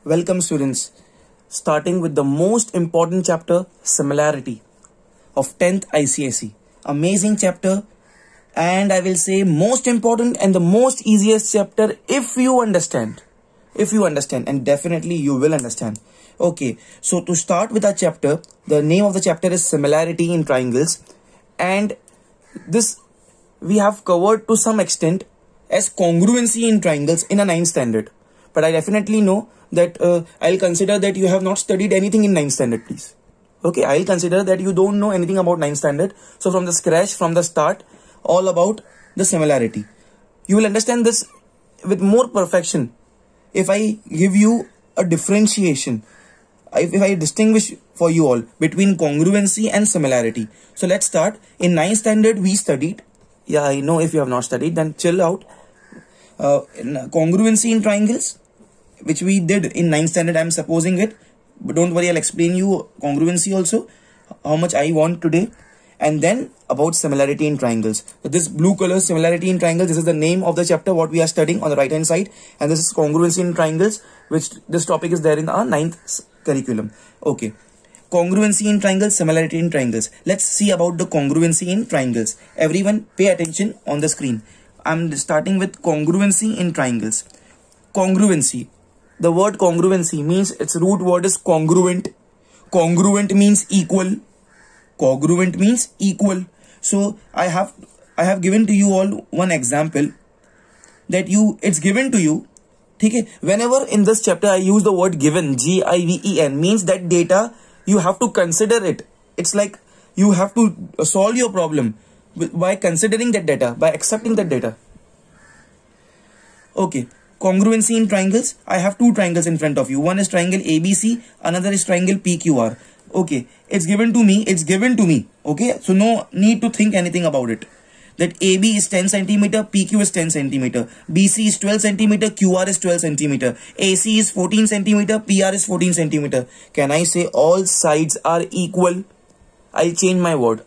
Welcome students, starting with the most important chapter, similarity of 10th ICSE. Amazing chapter, and I will say most important and the most easiest chapter if you understand. And definitely you will understand. Okay, so to start with our chapter, the name of the chapter is similarity in triangles, and this we have covered to some extent as congruency in triangles in a 9th standard. But I definitely know that I'll consider that you have not studied anything in 9th standard, please. Okay, I'll consider that you don't know anything about 9th standard. So from the scratch, from the start, all about the similarity. You will understand this with more perfection if I give you a differentiation, if I distinguish for you all between congruency and similarity. So let's start. In 9th standard, we studied. Yeah, I know if you have not studied, then chill out. Congruency in triangles, which we did in 9th standard, I'm supposing it. But don't worry, I'll explain you congruency also, how much I want today. And then about similarity in triangles. So this blue color, similarity in triangles, this is the name of the chapter what we are studying on the right hand side. And this is congruency in triangles, which this topic is there in our 9th curriculum. Okay. Congruency in triangles, similarity in triangles. Let's see about the congruency in triangles. Everyone pay attention on the screen. I'm starting with congruency in triangles. Congruency. The word congruency means its root word is congruent. Congruent means equal. Congruent means equal. So I have given to you all one example that it's given to you. Okay? Whenever in this chapter I use the word given, G-I-V-E-N, means that data you have to consider it. It's like you have to solve your problem by considering that data, by accepting that data. Okay. Congruency in triangles. I have two triangles in front of you. One is triangle ABC, another is triangle PQR. Okay, it's given to me. Okay, so no need to think anything about it. That AB is 10 centimeter, PQ is 10 centimeter, BC is 12 centimeter, QR is 12 centimeter, AC is 14 centimeter, PR is 14 centimeter. Can I say all sides are equal? I'll change my word.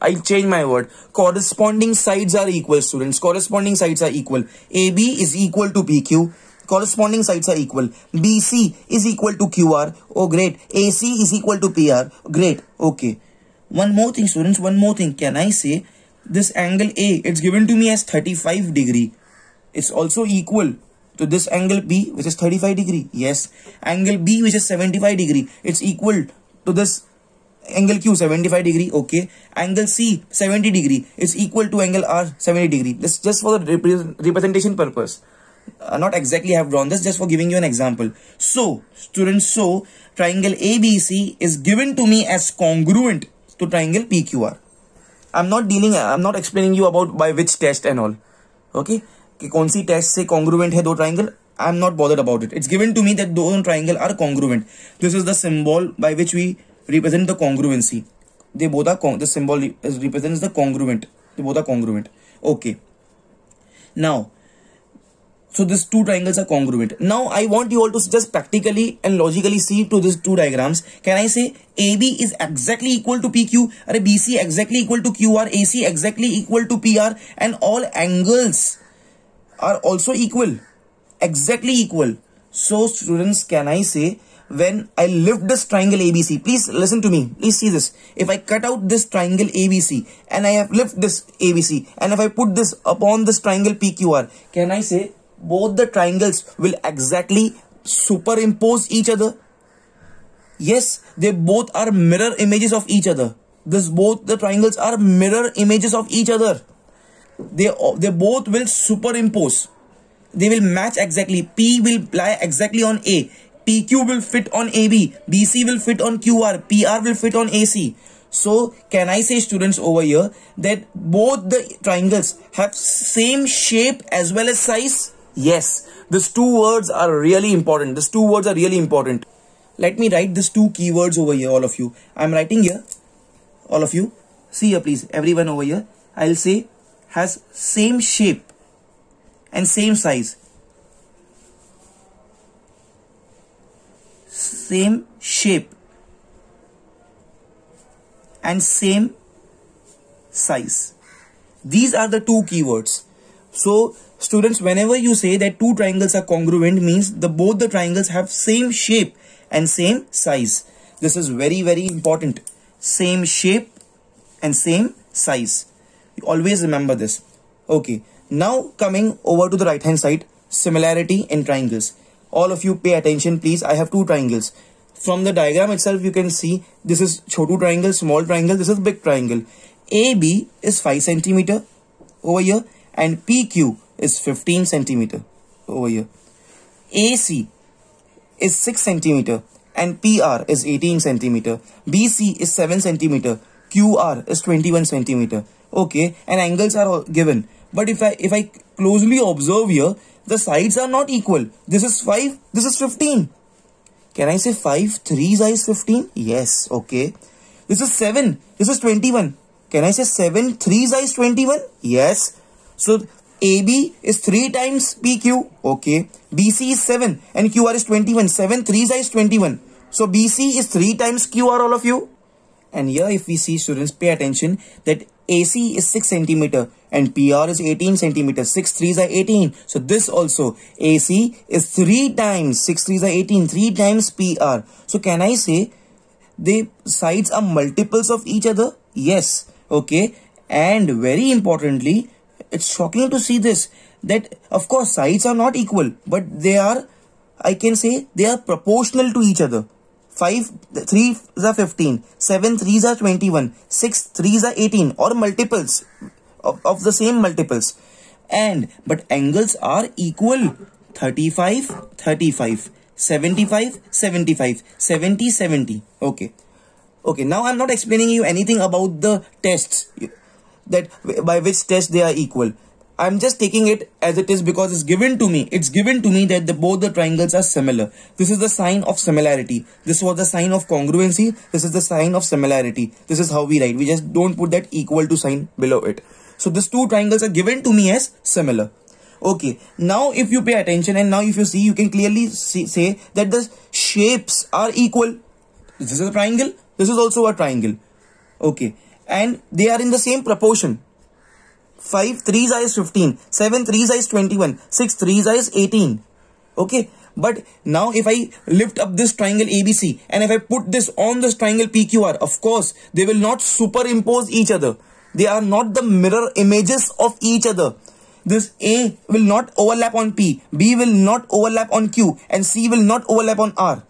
Corresponding sides are equal, students. Corresponding sides are equal. AB is equal to PQ. Corresponding sides are equal. BC is equal to QR. Oh, great. AC is equal to PR. Great. Okay. One more thing, students. One more thing. Can I say this angle A, it's given to me as 35 degree. It's also equal to this angle B, which is 35 degree. Yes. Angle B, which is 75 degree. It's equal to this angle Q, 75 degree. Okay. Angle C, 70 degree. It's equal to angle R, 70 degree. This just for the representation purpose. Not exactly I have drawn this, just for giving you an example. So students, triangle ABC is given to me as congruent to triangle PQR. I'm not explaining you about by which test and all. Okay, कि कौन सी test से congruent है दो triangle. I'm not bothered about it. It's given to me that those triangle are congruent. This is the symbol by which we represent the congruency. They both are the symbol represents the congruent. They both are congruent. Okay. Now, so these two triangles are congruent. Now I want you all to just practically and logically see to these two diagrams. Can I say AB is exactly equal to PQ, or BC exactly equal to QR, AC exactly equal to PR, and all angles are also equal, exactly equal. So students, can I say when I lift this triangle ABC, please listen to me, please see this. If I cut out this triangle ABC and I have lift this ABC, and if I put this upon this triangle PQR, can I say both the triangles will exactly superimpose each other? Yes, they both are mirror images of each other. Both the triangles are mirror images of each other. They both will superimpose. They will match exactly. P will lie exactly on A. PQ will fit on AB. BC will fit on QR. PR will fit on AC. So can I say, students, over here that both the triangles have same shape as well as size? Yes, these two words are really important. Let me write these two keywords over here, all of you. I'm writing here, all of you. See here, please, everyone over here. I'll say has same shape and same size. Same shape and same size. These are the two keywords. So students, whenever you say that two triangles are congruent, means both the triangles have same shape and same size. This is very, very important. Same shape and same size. You always remember this. Okay. Now coming over to the right hand side, similarity in triangles. All of you pay attention please. I have two triangles. From the diagram itself you can see this is chotu triangle, small triangle, this is big triangle. AB is 5 centimeter over here and PQ is 15 centimeter over here. AC is 6 centimeter and PR is 18 centimeter. BC is 7 centimeter. QR is 21 centimeter. Okay, and angles are given. But if I closely observe here, the sides are not equal. This is 5, this is 15. Can I say 5 3 is 15? Yes, okay. This is 7, this is 21. Can I say 7 3 is 21? Yes. So AB is 3 times PQ. Okay. BC is 7 and QR is 21. 7 3 is 21. So BC is 3 times QR, all of you. And here if we see, students, pay attention that AC is 6 centimeter and PR is 18 centimeter. 6 3s are 18. So this also AC is 3 times 6 3s are 18. 3 times PR. So can I say the sides are multiples of each other? Yes. Okay. And very importantly, it's shocking to see this, that of course sides are not equal, but they are, I can say they are proportional to each other. 5 3s are 15, 7 3s are 21, 6 3s are 18, or multiples of the same multiples. And but angles are equal. 35 35, 75 75, 70 70. Okay. Okay, now I'm not explaining you anything about the tests, that by which test they are equal. I'm just taking it as it is because it's given to me. It's given to me that both the triangles are similar. This is the sign of similarity. This was the sign of congruency. This is the sign of similarity. This is how we write. We just don't put that equal to sign below it. So these two triangles are given to me as similar. Okay. Now if you pay attention and now if you see, you can clearly say that the shapes are equal. This is a triangle. This is also a triangle. Okay. And they are in the same proportion. 5 3s is 15, 7 3s is 21, 6 3s is 18. Okay. But now if I lift up this triangle ABC and if I put this on this triangle PQR, of course, they will not superimpose each other. They are not the mirror images of each other. This A will not overlap on P, B will not overlap on Q, and C will not overlap on R.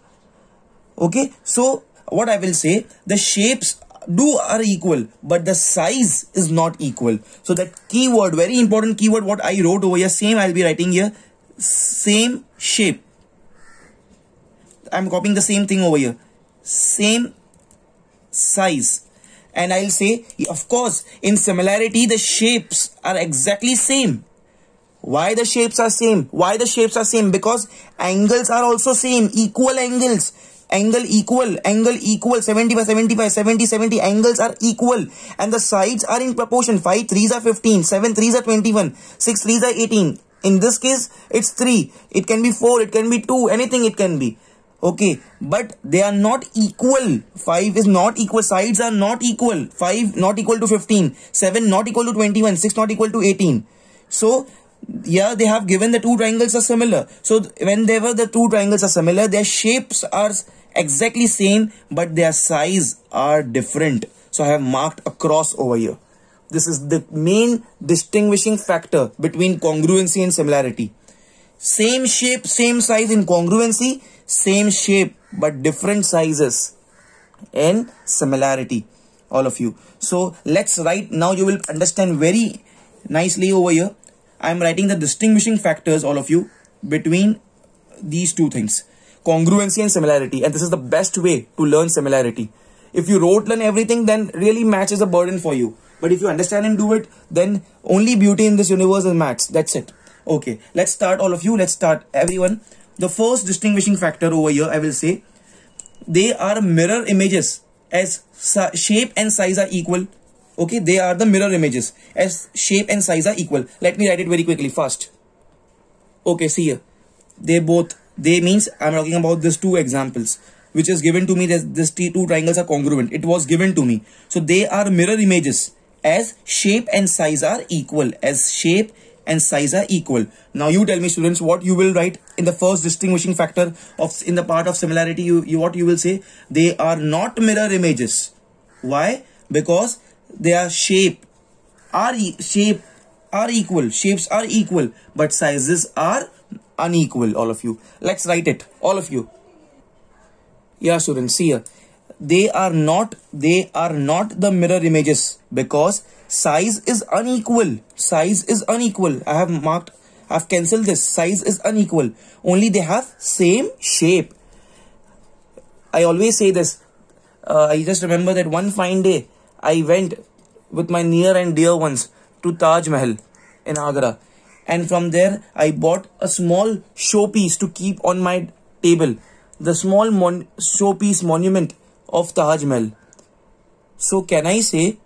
Okay. So what I will say, the shapes are equal, but the size is not equal. So that keyword, very important keyword, what I wrote over here, same I'll be writing here, same shape. I'm copying the same thing over here, same size. And I'll say, of course, in similarity, the shapes are exactly same. Why the shapes are same? Why the shapes are same? Because angles are also same, equal angles. Angle equal, 75 75, 70 70, angles are equal and the sides are in proportion. 5 3s are 15, 7 3s are 21, 6 3s are 18. In this case it's 3, it can be 4, it can be 2, anything it can be. Okay, but they are not equal. 5 is not equal, sides are not equal. 5 not equal to 15, 7 not equal to 21, 6 not equal to 18. So yeah, they have given the two triangles are similar. So whenever the two triangles are similar, their shapes are exactly same, but their size are different. So I have marked a cross over here. This is the main distinguishing factor between congruency and similarity. Same shape, same size in congruency, same shape, but different sizes in similarity, all of you. So let's write, now you will understand very nicely over here. I am writing the distinguishing factors, all of you, between these two things, congruency and similarity. And this is the best way to learn similarity. If you learn everything, then really maths is a burden for you. But if you understand and do it, then only beauty in this universe is maths. That's it. Okay, let's start, all of you. Let's start, everyone. The first distinguishing factor over here, I will say, they are mirror images as shape and size are equal. Okay, they are the mirror images as shape and size are equal. Let me write it very quickly fast. Okay, see here. They means I'm talking about these two examples, which is given to me that these two triangles are congruent. It was given to me. So they are mirror images as shape and size are equal. As shape and size are equal. Now you tell me, students, what you will write in the first distinguishing factor of in the part of similarity. What you will say? They are not mirror images. Why? Because their shape are equal. Shapes are equal, but sizes are unequal. All of you. Let's write it. All of you. Yeah, students. See here. They are not the mirror images because size is unequal. Size is unequal. I have cancelled this. Size is unequal. Only they have same shape. I always say this. I just remember that one fine day I went with my near and dear ones to Taj Mahal in Agra, and from there I bought a small showpiece to keep on my table. The small showpiece monument of Taj Mahal. So can I say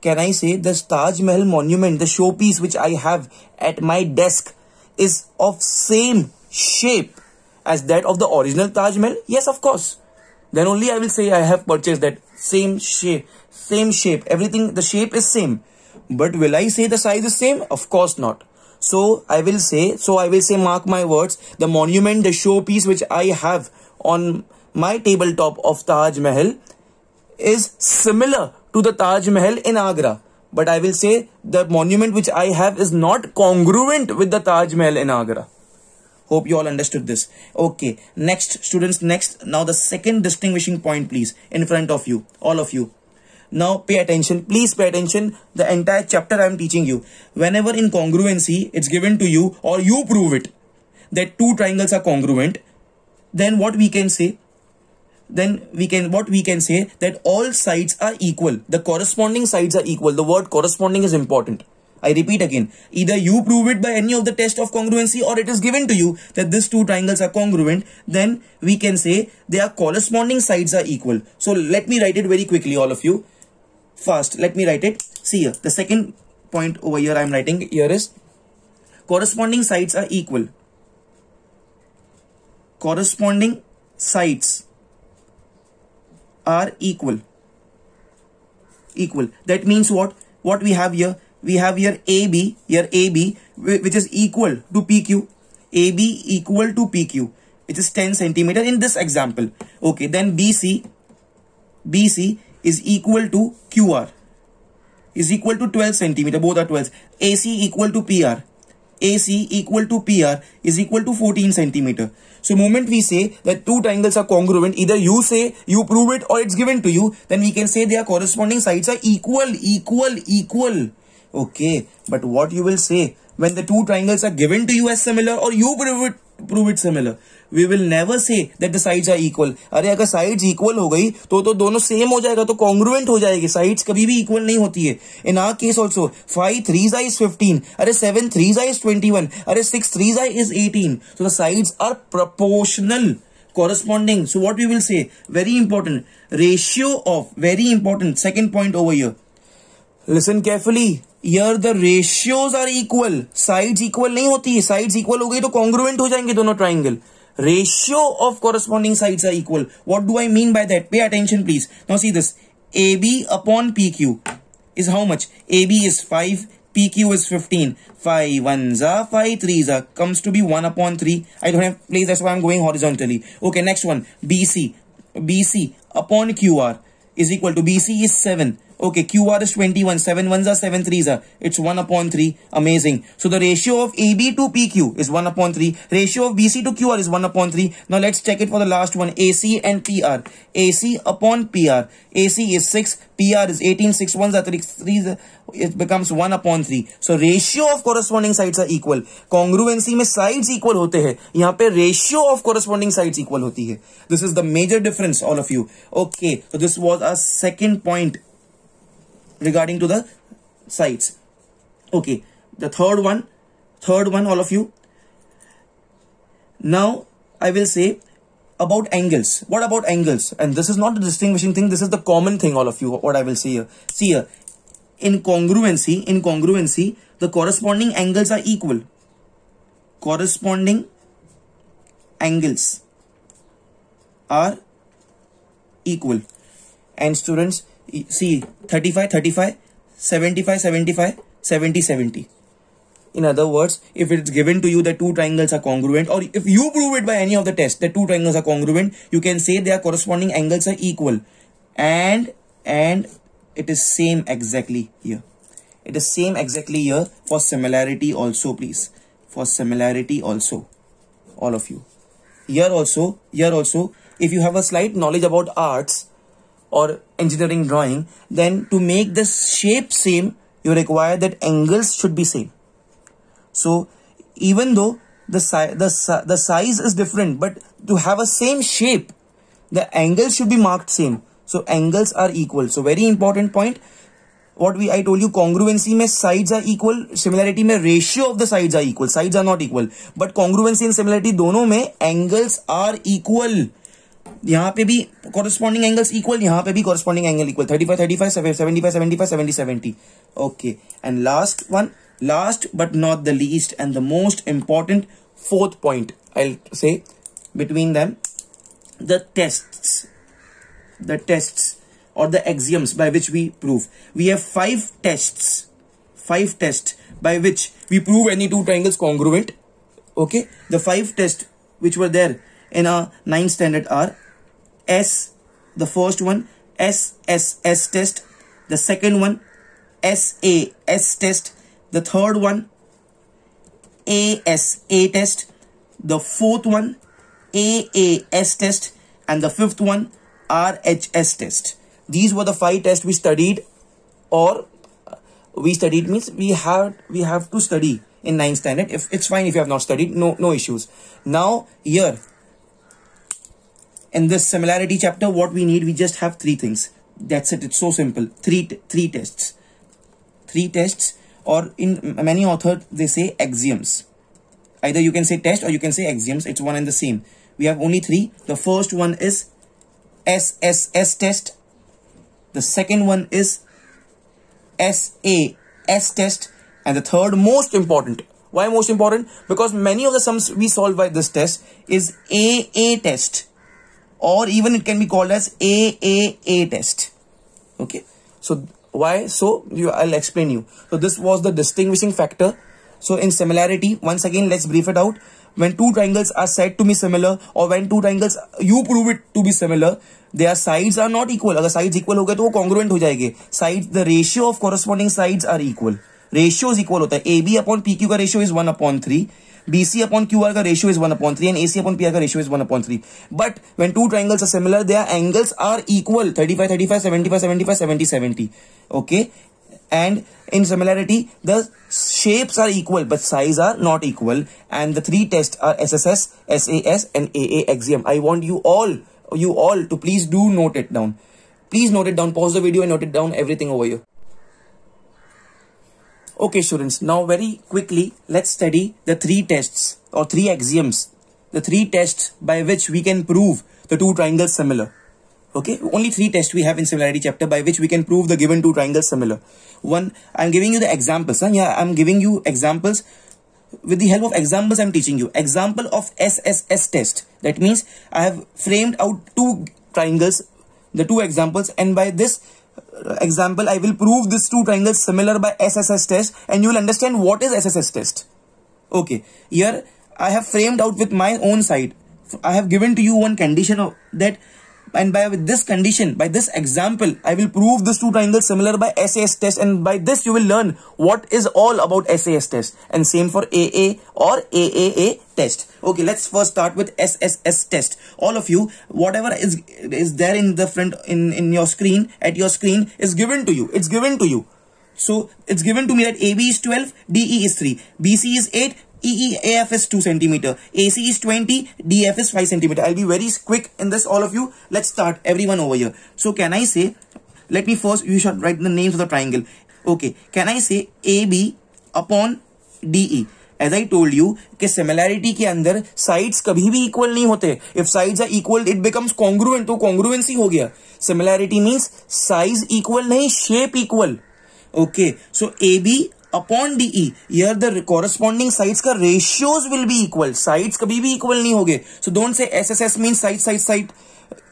this Taj Mahal monument, the showpiece which I have at my desk, is of same shape as that of the original Taj Mahal? Yes, of course. Then only I will say I have purchased that. Same shape, everything, the shape is same. But will I say the size is same? Of course not. So I will say, mark my words, the monument, the showpiece which I have on my tabletop of Taj Mahal is similar to the Taj Mahal in Agra. But I will say the monument which I have is not congruent with the Taj Mahal in Agra. Hope you all understood this. Okay, next students, now the second distinguishing point, please, in front of you, all of you. Now pay attention, please pay attention, the entire chapter I am teaching you. Whenever incongruency it's given to you or you prove it that two triangles are congruent, then what we can say? That all sides are equal. The corresponding sides are equal. The word corresponding is important. I repeat again, either you prove it by any of the test of congruency or it is given to you that these two triangles are congruent, then we can say their corresponding sides are equal. So let me write it very quickly, all of you. Fast, let me write it. See here, the second point over here I am writing here is corresponding sides are equal. Corresponding sides are equal. That means what? What we have here? We have here AB, which is equal to PQ. AB equal to PQ, which is 10 centimeter in this example. Okay, then BC is equal to QR, is equal to 12 centimeter. Both are 12. AC equal to PR. AC equal to PR is equal to 14 centimeter. So moment we say that two triangles are congruent, either you say, you prove it, or it's given to you, then we can say their corresponding sides are equal. Okay, but what you will say when the two triangles are given to you as similar or you prove it similar? We will never say that the sides are equal. अरे अगर sides equal हो गई तो दोनों same हो जाएगा, तो congruent हो जाएगी. Sides कभी भी equal नहीं होती है. In our case also, 5 3s is 15. अरे 7 3s is 21. अरे 6 3s is 18. So the sides are proportional, corresponding. So what we will say? Very important. Ratio of, very important. Second point over here. Listen carefully. Here the ratios are equal. Sides equal नहीं होती है. Sides equal हो गई तो congruent हो जाएंगे दोनों triangle. Ratio of corresponding sides are equal. What do I mean by that? Pay attention, please. Now see this. AB upon PQ is how much? AB is 5. PQ is 15. 5 1s are 5 3s are comes to be 1 upon 3. I don't have place, that's why I'm going horizontally. Okay, next one. BC upon QR is equal to, BC is 7. Okay, QR is 21. 7 1s are 7 3s are. It's 1 upon 3. Amazing. So the ratio of AB to PQ is 1 upon 3. Ratio of BC to QR is 1 upon 3. Now let's check it for the last one. AC and PR. AC upon PR. AC is 6. PR is 18. 6 1s are 3. It becomes 1 upon 3. So ratio of corresponding sides are equal. Congruency में sides equal होते हैं. यहाँ पे ratio of corresponding sides equal होती है. This is the major difference, all of you. Okay, so this was our second point regarding to the sides. Okay, the third one, all of you. Now I will say about angles. What about angles? And this is not the distinguishing thing, this is the common thing, all of you, what I will say here. See here, in congruency, the corresponding angles are equal. Corresponding angles are equal. And students, see 35 35, 75 75, 70 70. In other words, if it's given to you that two triangles are congruent, or if you prove it by any of the tests that two triangles are congruent, you can say their corresponding angles are equal. And it is same exactly here. It is same exactly here for similarity also, please. For similarity also, all of you. Here also, if you have a slight knowledge about arts or engineering drawing, then to make the shape same, you require that angles should be same. So even though the size is different, but to have a same shape, the angles should be marked same. So angles are equal. So very important point. What I told you, congruency में sides are equal, similarity में ratio of the sides are equal. Sides are not equal, but congruency and similarity दोनों में angles are equal. यहाँ पे भी corresponding angles equal, यहाँ पे भी corresponding angle equal. 35, 35, 75, 75, 70, 70. Okay. And last one, last but not the least, and the most important fourth point, I'll say between them, the tests or the axioms by which we prove. We have five tests by which we prove any two triangles congruent. Okay. The five tests which were there in our 9th standard are the first one, SSS test. The second one, SAS test. The third one, ASA test. The fourth one, AAS test. And the fifth one, RHS test. These were the five tests we studied, or we studied means we have to study in 9th standard. If it's fine if you have not studied, no issues. Now here in this similarity chapter, what we need, we just have three things. That's it. It's so simple. Three tests, or in many authors they say axioms. Either you can say test or you can say axioms. It's one and the same. We have only three. The first one is SSS test. The second one is SAS test. And the third, most important. Why most important? Because many of the sums we solve by this test is AA test, or even it can be called as AAA test. Okay. So why? So I'll explain you. So this was the distinguishing factor. So in similarity, once again, let's brief it out. When two triangles are said to be similar, or when two triangles you prove it to be similar, their sides are not equal. अगर sides equal हो गए तो वो congruent हो जाएंगे. Sides, the ratio of corresponding sides are equal. Ratio is equal होता है. AB upon PQ का ratio is 1/3. BC upon QR का ratio is 1/3, and AC upon PR का ratio is 1/3. But when two triangles are similar, their angles are equal. 35, 35, 75, 75, 70, 70. Okay. And in similarity, the shapes are equal, but size are not equal. And the three tests are SSS, SAS, and AA axiom. I want you all to please do note it down. Please note it down. Pause the video and note it down, everything over here. Okay, students. Now very quickly, let's study the three tests or three axioms. The three tests by which we can prove the two triangles similar. Okay, only three tests we have in similarity chapter by which we can prove the given two triangles similar. One, I'm giving you the examples. Yeah, I'm giving you examples. With the help of examples, I'm teaching you. Example of SSS test. That means I have framed out two triangles, the two examples, and by this example, I will prove these two triangles similar by SSS test, and you will understand what is SSS test. Okay, here I have framed out with my own side. I have given to you one condition of that. And with this condition, by this example, I will prove these two triangles similar by SAS test, and by this you will learn what is all about SAS test, and same for AA or AAA test. Okay, let's first start with SSS test. All of you, whatever is there in the front in your screen, at your screen, is given to you. It's given to you. So it's given to me that AB is 12, DE is 3, BC is 8, AF is 2 centimeter, AC is 20, DF is 5 centimeter. I'll be very quick in this, all of you. Let's start, everyone over here. So can I say, let me first, you should write the names of the triangle. Okay, can I say AB upon DE? As I told you, कि similarity के अंदर sides कभी भी equal नहीं होते. If sides are equal, it becomes congruent. तो congruency हो गया. Similarity means size equal नहीं, shape equal. Okay, so AB upon DE, here the corresponding sides का ratios will be equal. Sides कभी भी equal नहीं होंगे. So don't say SSS means side.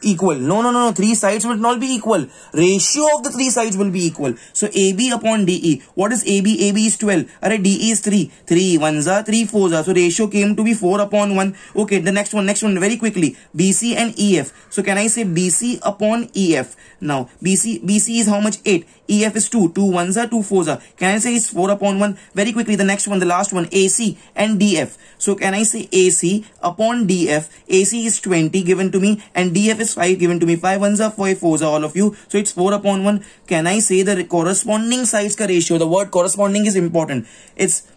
equal. No. Three sides will not be equal. Ratio of the three sides will be equal. So AB upon DE. What is AB? AB is 12. Alright, DE is 3. 3 ones are 3 fours are. So ratio came to be 4 upon 1. Okay, the next one very quickly. BC and EF. So can I say BC upon EF? Now BC is how much? 8. EF is 2. 2 ones are 2 fours are. Can I say it's 4 upon 1? Very quickly, the next one, the last one, AC and DF. So can I say AC upon DF? AC is 20 given to me and DF is 5 given to me. 5 ones are 5 fours are all of you. So it's 4 upon 1. Can I say the corresponding sides ka ratio? The word corresponding is important. It's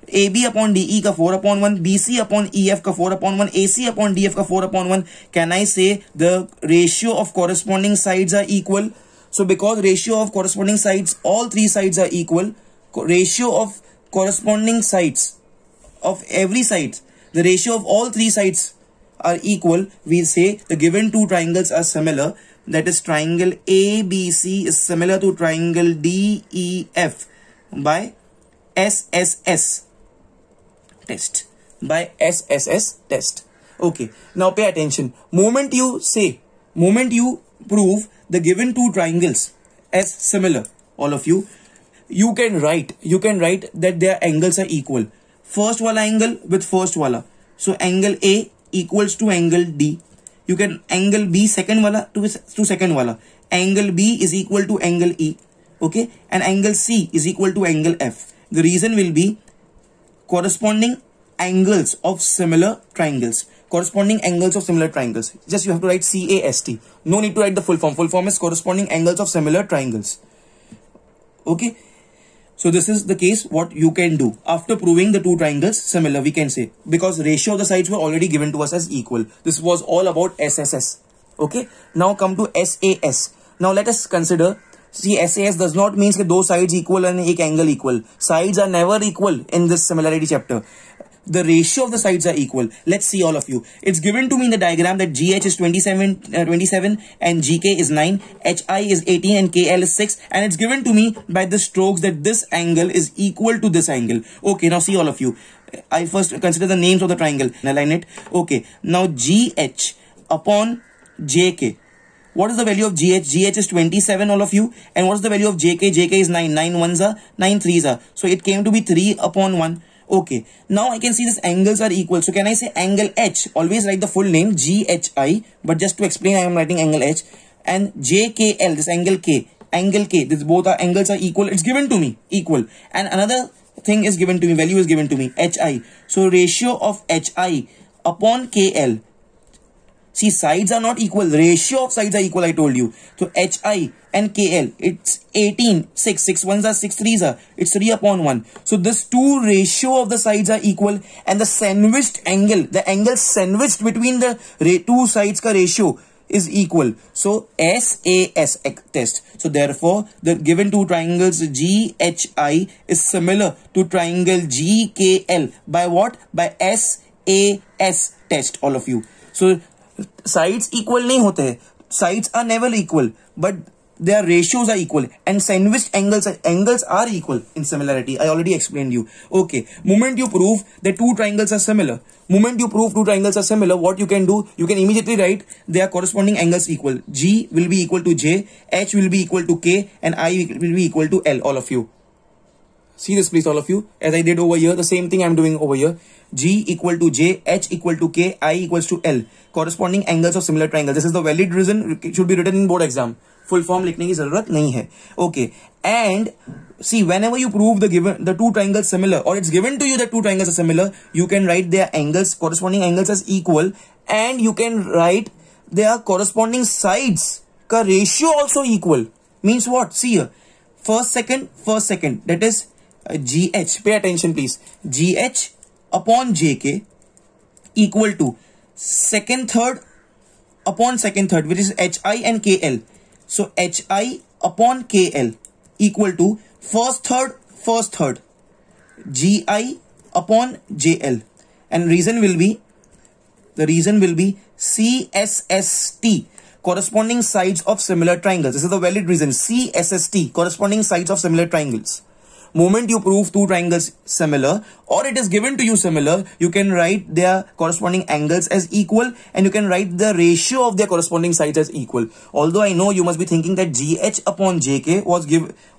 AB upon DE ka 4 upon 1, BC upon EF ka 4 upon 1, AC upon DF ka 4 upon 1. Can I say the ratio of corresponding sides are equal? So because ratio of corresponding sides, all three sides are equal, ratio of corresponding sides of every side, the ratio of all three sides are equal, we say the given two triangles are similar. That is, triangle ABC is similar to triangle DEF by SSS test. By SSS test. Okay, now pay attention. Moment you prove the given two triangles as similar, all of you, you can write that their angles are equal. First wala angle with first wala. So angle A equals to angle D. You can angle B second wala to second wala. Angle B is equal to angle E. Okay, and angle C is equal to angle F. The reason will be corresponding angles of similar triangles. Corresponding angles of similar triangles. Just you have to write CAST. No need to write the full form. Full form is corresponding angles of similar triangles. Okay. So this is the case what you can do. After proving the two triangles similar, we can say, because ratio of the sides were already given to us as equal. This was all about SSS. Okay. Now come to SAS. Now let us consider. See, SAS does not mean that those sides equal and एक angle equal. Sides are never equal in this similarity chapter. The ratio of the sides are equal. Let's see, all of you. It's given to me in the diagram that GH is 27 and GK is 9, HI is 18 and KL is 6, and it's given to me by the strokes that this angle is equal to this angle. Okay, now see, all of you. I first consider the names of the triangle. Align it. Okay, now GH upon JK. What is the value of GH? GH is 27, all of you. And what is the value of JK? JK is 9. 9 ones are, 9 threes are. So it came to be 3 upon 1. Okay. Now I can see these angles are equal. So can I say angle H? Always write the full name GHI. But just to explain, I am writing angle H. And JKL, this angle K. Angle K. This both are angles are equal. It's given to me. Equal. And another thing is given to me. Value is given to me. HI. So ratio of HI upon KL. See, sides are not equal. Ratio of sides are equal, I told you. So HI and KL, it's 18. 6 ones are 6 threes are. It's 3 upon 1. So this two ratio of the sides are equal, and the sandwiched angle, the angle sandwiched between the two sides ka ratio is equal. So SAS test. So therefore, the given two triangles GHI is similar to triangle GKL by what? By SAS test, all of you. So sides equal nahi hote hai. Sides are never equal, but their ratios are equal, and sandwiched angles are equal in similarity. I already explained you. Okay, moment you prove that two triangles are similar, what you can do, you can immediately write their corresponding angles equal. G will be equal to J, H will be equal to K, and I will be equal to L, all of you. See this please, all of you, as I did over here, the same thing I am doing over here. G equal to J, H equal to K, I equals to L. Corresponding angles of similar triangles. This is the valid reason. It should be written in board exam. Full form लिखने की जरूरत नहीं है. Okay. And see, whenever you prove the two triangles similar, or it's given to you that two triangles are similar, you can write their angles, corresponding angles as equal, and you can write their corresponding sides ka ratio also equal. Means what? See here. First second. That is GH. Pay attention please. GH upon JK equal to second third upon second third, which is HI and KL. So HI upon KL equal to first third GI upon JL, and the reason will be CSST, corresponding sides of similar triangles. This is the valid reason. CSST, corresponding sides of similar triangles. Moment you prove two triangles similar, or it is given to you similar, you can write their corresponding angles as equal, and you can write the ratio of their corresponding sides as equal. Although I know you must be thinking that GH upon JK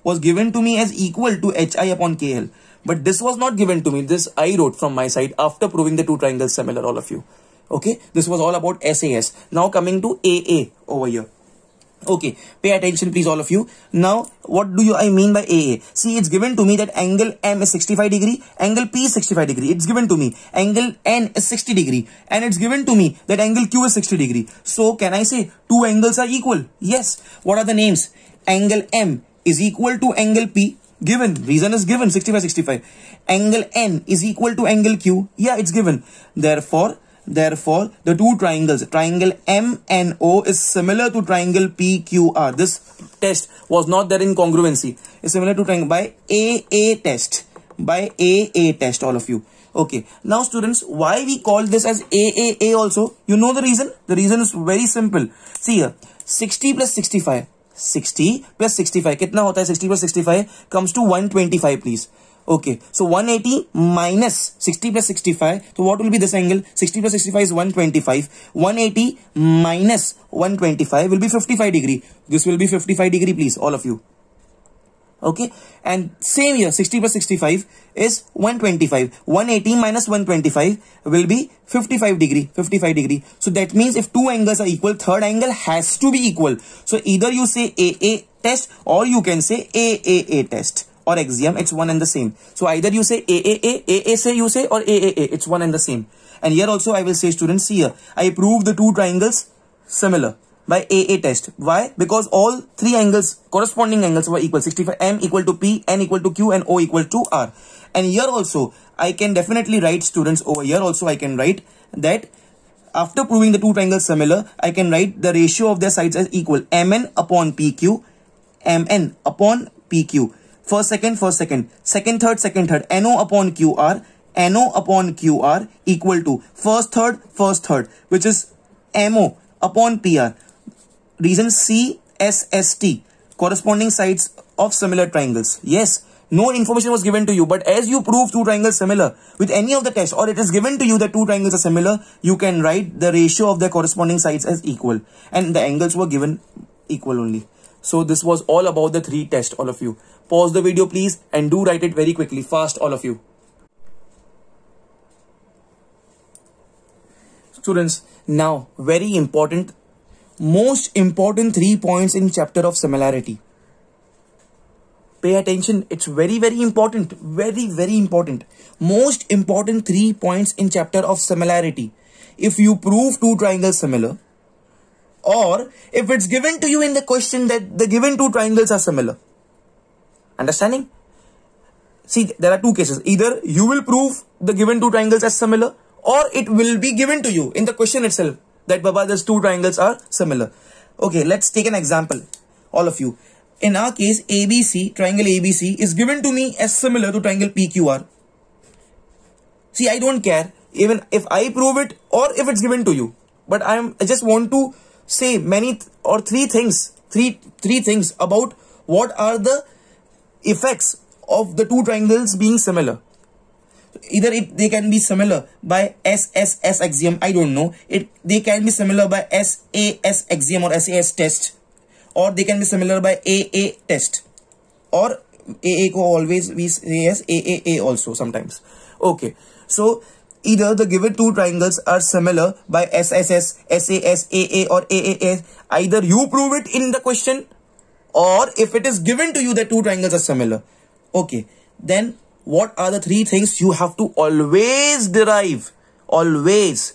was given to me as equal to HI upon KL. But this was not given to me. This I wrote from my side after proving the two triangles similar, all of you. Okay, this was all about SAS. Now coming to AA over here. Okay, pay attention please all of you. Now what do I mean by AA? See, it's given to me that angle M is 65 degree, angle P is 65 degree. It's given to me angle N is 60 degree, and it's given to me that angle Q is 60 degree. So can I say two angles are equal? Yes. What are the names? Angle M is equal to angle P. Given, reason is given, 65. Angle N is equal to angle Q. Yeah, it's given. Therefore, the two triangles, triangle MNO is similar to triangle PQR. This test was not there in congruency. It's similar to triangle by AA test. By AA test, all of you. Okay. Now, students, why we call this as AAA also? You know the reason? The reason is very simple. See here, 60 plus 65. 60 plus 65 कितना होता है? 60 plus 65 comes to 125 please. Okay, so 180 minus 60 plus 65, so what will be this angle? 60 plus 65 is 125. 180 minus 125 will be 55 degree. This will be 55 degree please, all of you. Okay, and same here, 60 plus 65 is 125. 180 minus 125 will be 55 degree. 55 degree. So that means if two angles are equal, third angle has to be equal. So either you say AA test or you can say AAA test or axiom. It's one and the same. So either you say AAA, AA say you say, or AAA. It's one and the same. And here also I will say, students, see here, I prove the two triangles similar by AA test. Why? Because all three angles, corresponding angles were equal. 65, M equal to P, N equal to Q, and O equal to R. And here also, I can definitely write, students, over here also I can write that after proving the two triangles similar, I can write the ratio of their sides as equal. MN upon PQ, MN upon PQ. First, second, second, third, NO upon QR, NO upon QR equal to first, third, which is MO upon PR. Reason CSST, corresponding sides of similar triangles. Yes, no information was given to you, but as you prove two triangles similar with any of the tests, or it is given to you that two triangles are similar, you can write the ratio of their corresponding sides as equal, and the angles were given equal only. So this was all about the three tests, all of you. Pause the video please and do write it very quickly, fast, all of you. Students, now very important, most important 3 points in chapter of similarity. Pay attention, it's very important, very important. Most important 3 points in chapter of similarity. If you prove two triangles similar, or if it's given to you in the question that the given two triangles are similar. Understanding? See, there are two cases. Either you will prove the given two triangles as similar, or it will be given to you in the question itself that Baba, these two triangles are similar. Okay, let's take an example, all of you. In our case, ABC, triangle ABC is given to me as similar to triangle PQR. See, I don't care even if I prove it or if it's given to you, but I just want to say three things about what are the effects of the two triangles being similar. Either they can be similar by SSS axiom, I don't know. They can be similar by SAS axiom or SAS test, or they can be similar by AA test, or AA ko always we say as AAA also sometimes. Okay, so either the given two triangles are similar by SSS, SAS, AA or AAA. Either you prove it in the question, or if it is given to you that two triangles are similar. Okay, then what are the three things you have to always derive? Always.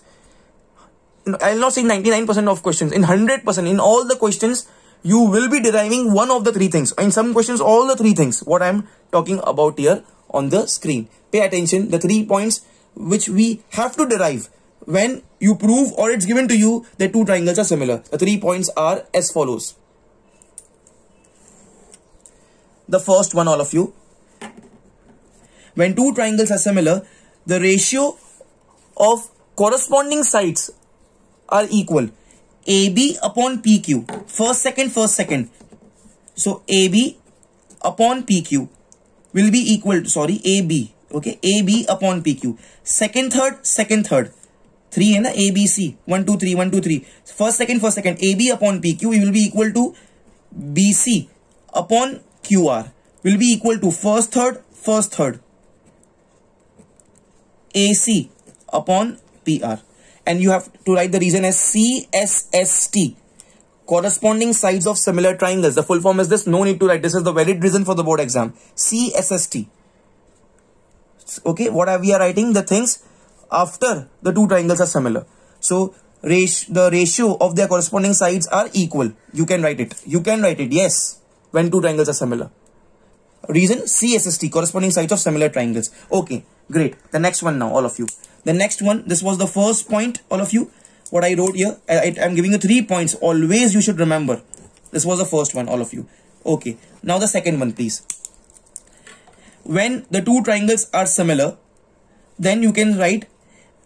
I'll not say 99% of questions. In 100%, in all the questions, you will be deriving one of the three things. In some questions, all the three things. What I'm talking about here on the screen. Pay attention. The 3 points which we have to derive when you prove or it's given to you that two triangles are similar. The 3 points are as follows. The first one, all of you. When two triangles are similar, the ratio of corresponding sides are equal. AB upon PQ. First, second. So AB upon PQ. will be equal to, sorry, AB, okay, AB upon PQ. Second, third. 3 है ना, ABC, 1, 2, 3, 1, 2, 3. First, second, AB upon PQ will be equal to BC upon QR will be equal to first, third. AC upon PR. And you have to write the reason as CSST. Corresponding sides of similar triangles. The full form is this. No need to write. This is the valid reason for the board exam. CSST. Okay, what are we are writing? The things after the two triangles are similar. So the ratio of their corresponding sides are equal. You can write it. Yes, when two triangles are similar. Reason CSST, corresponding sides of similar triangles. Okay, great. The next one now, all of you. The next one, this was the first point, all of you. What I wrote here, I'm giving you 3 points. Always you should remember. This was the first one, all of you. Okay, now the second one, please. When the two triangles are similar, then you can write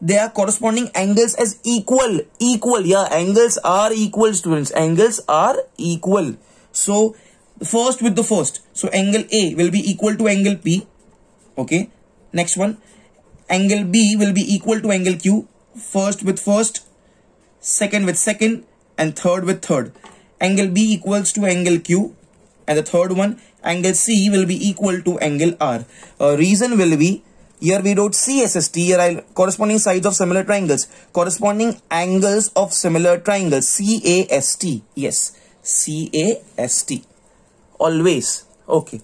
their corresponding angles as equal. Yeah, angles are equal, students. Angles are equal. So first with the first. So angle A will be equal to angle P. Okay. Next one. Angle B will be equal to angle Q. First with first, second with second, and third with third. Angle B equals to angle Q. And the third one, angle C will be equal to angle R. Reason will be, here we wrote CSST, here corresponding sides of similar triangles. Corresponding angles of similar triangles. CAST. Yes, CAST. Always. Okay.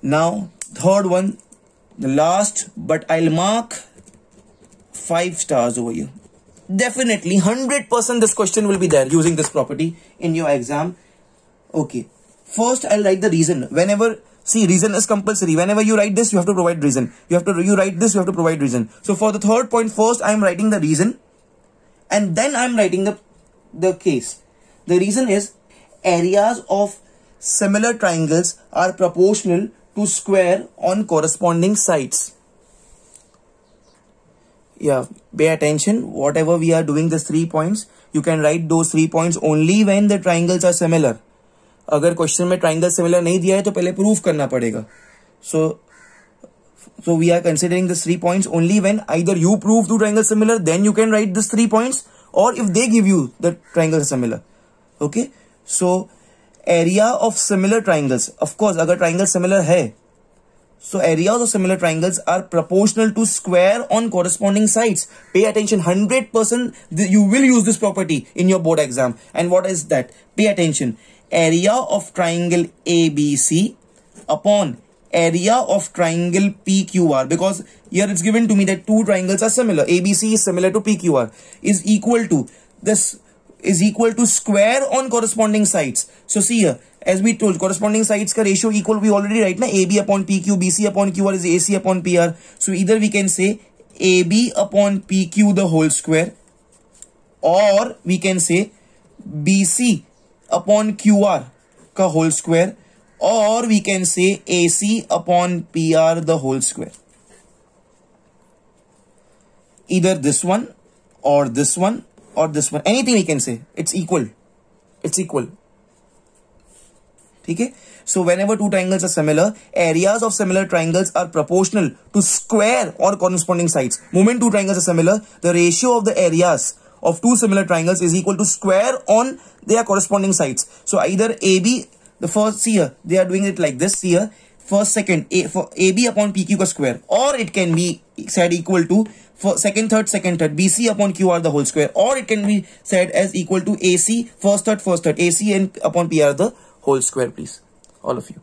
Now, third one, the last, but I'll mark 5 stars over here. Definitely, 100% this question will be there using this property in your exam. Okay. First, I'll write the reason. Whenever, see, reason is compulsory. Whenever you write this, you have to provide reason. You write this, you have to provide reason. So for the third point, first I'm writing the reason, and then I'm writing the case. The reason is areas of similar triangles are proportional to square on corresponding sides. Yeah, pay attention. Whatever we are doing, these 3 points, you can write those 3 points only when the triangles are similar. अगर question में triangle similar नहीं दिया है तो पहले proof करना पड़ेगा. So we are considering the 3 points only when either you prove two triangles similar, then you can write this 3 points, or if they give you the triangles similar. Okay, so area of similar triangles, of course अगर triangle similar है, so areas of similar triangles are proportional to square on corresponding sides. Pay attention, 100% you will use this property in your board exam. And what is that? Pay attention. Area of triangle ABC upon area of triangle PQR, because here it's given to me that two triangles are similar. ABC is similar to PQR, is equal to this, is equal to square on corresponding sides. So see here, as we told, corresponding sides ka ratio equal, we already write na, AB upon PQ, BC upon QR is AC upon PR. So either we can say AB upon PQ the whole square, or we can say BC upon QR ka whole square, or we can say AC upon PR the whole square. Either this one or this one or this one, anything we can say. It's equal. It's equal. Okay? So whenever two triangles are similar, areas of similar triangles are proportional to square or corresponding sides. Moment two triangles are similar, the ratio of the areas of two similar triangles is equal to square on their corresponding sides. So either AB, the first, see here, they are doing it like this, see here, first, second, for AB upon PQ ka square, or it can be said equal to for second, third, BC upon QR the whole square, or it can be said as equal to AC, first, third, AC and upon PR the whole square, please, all of you.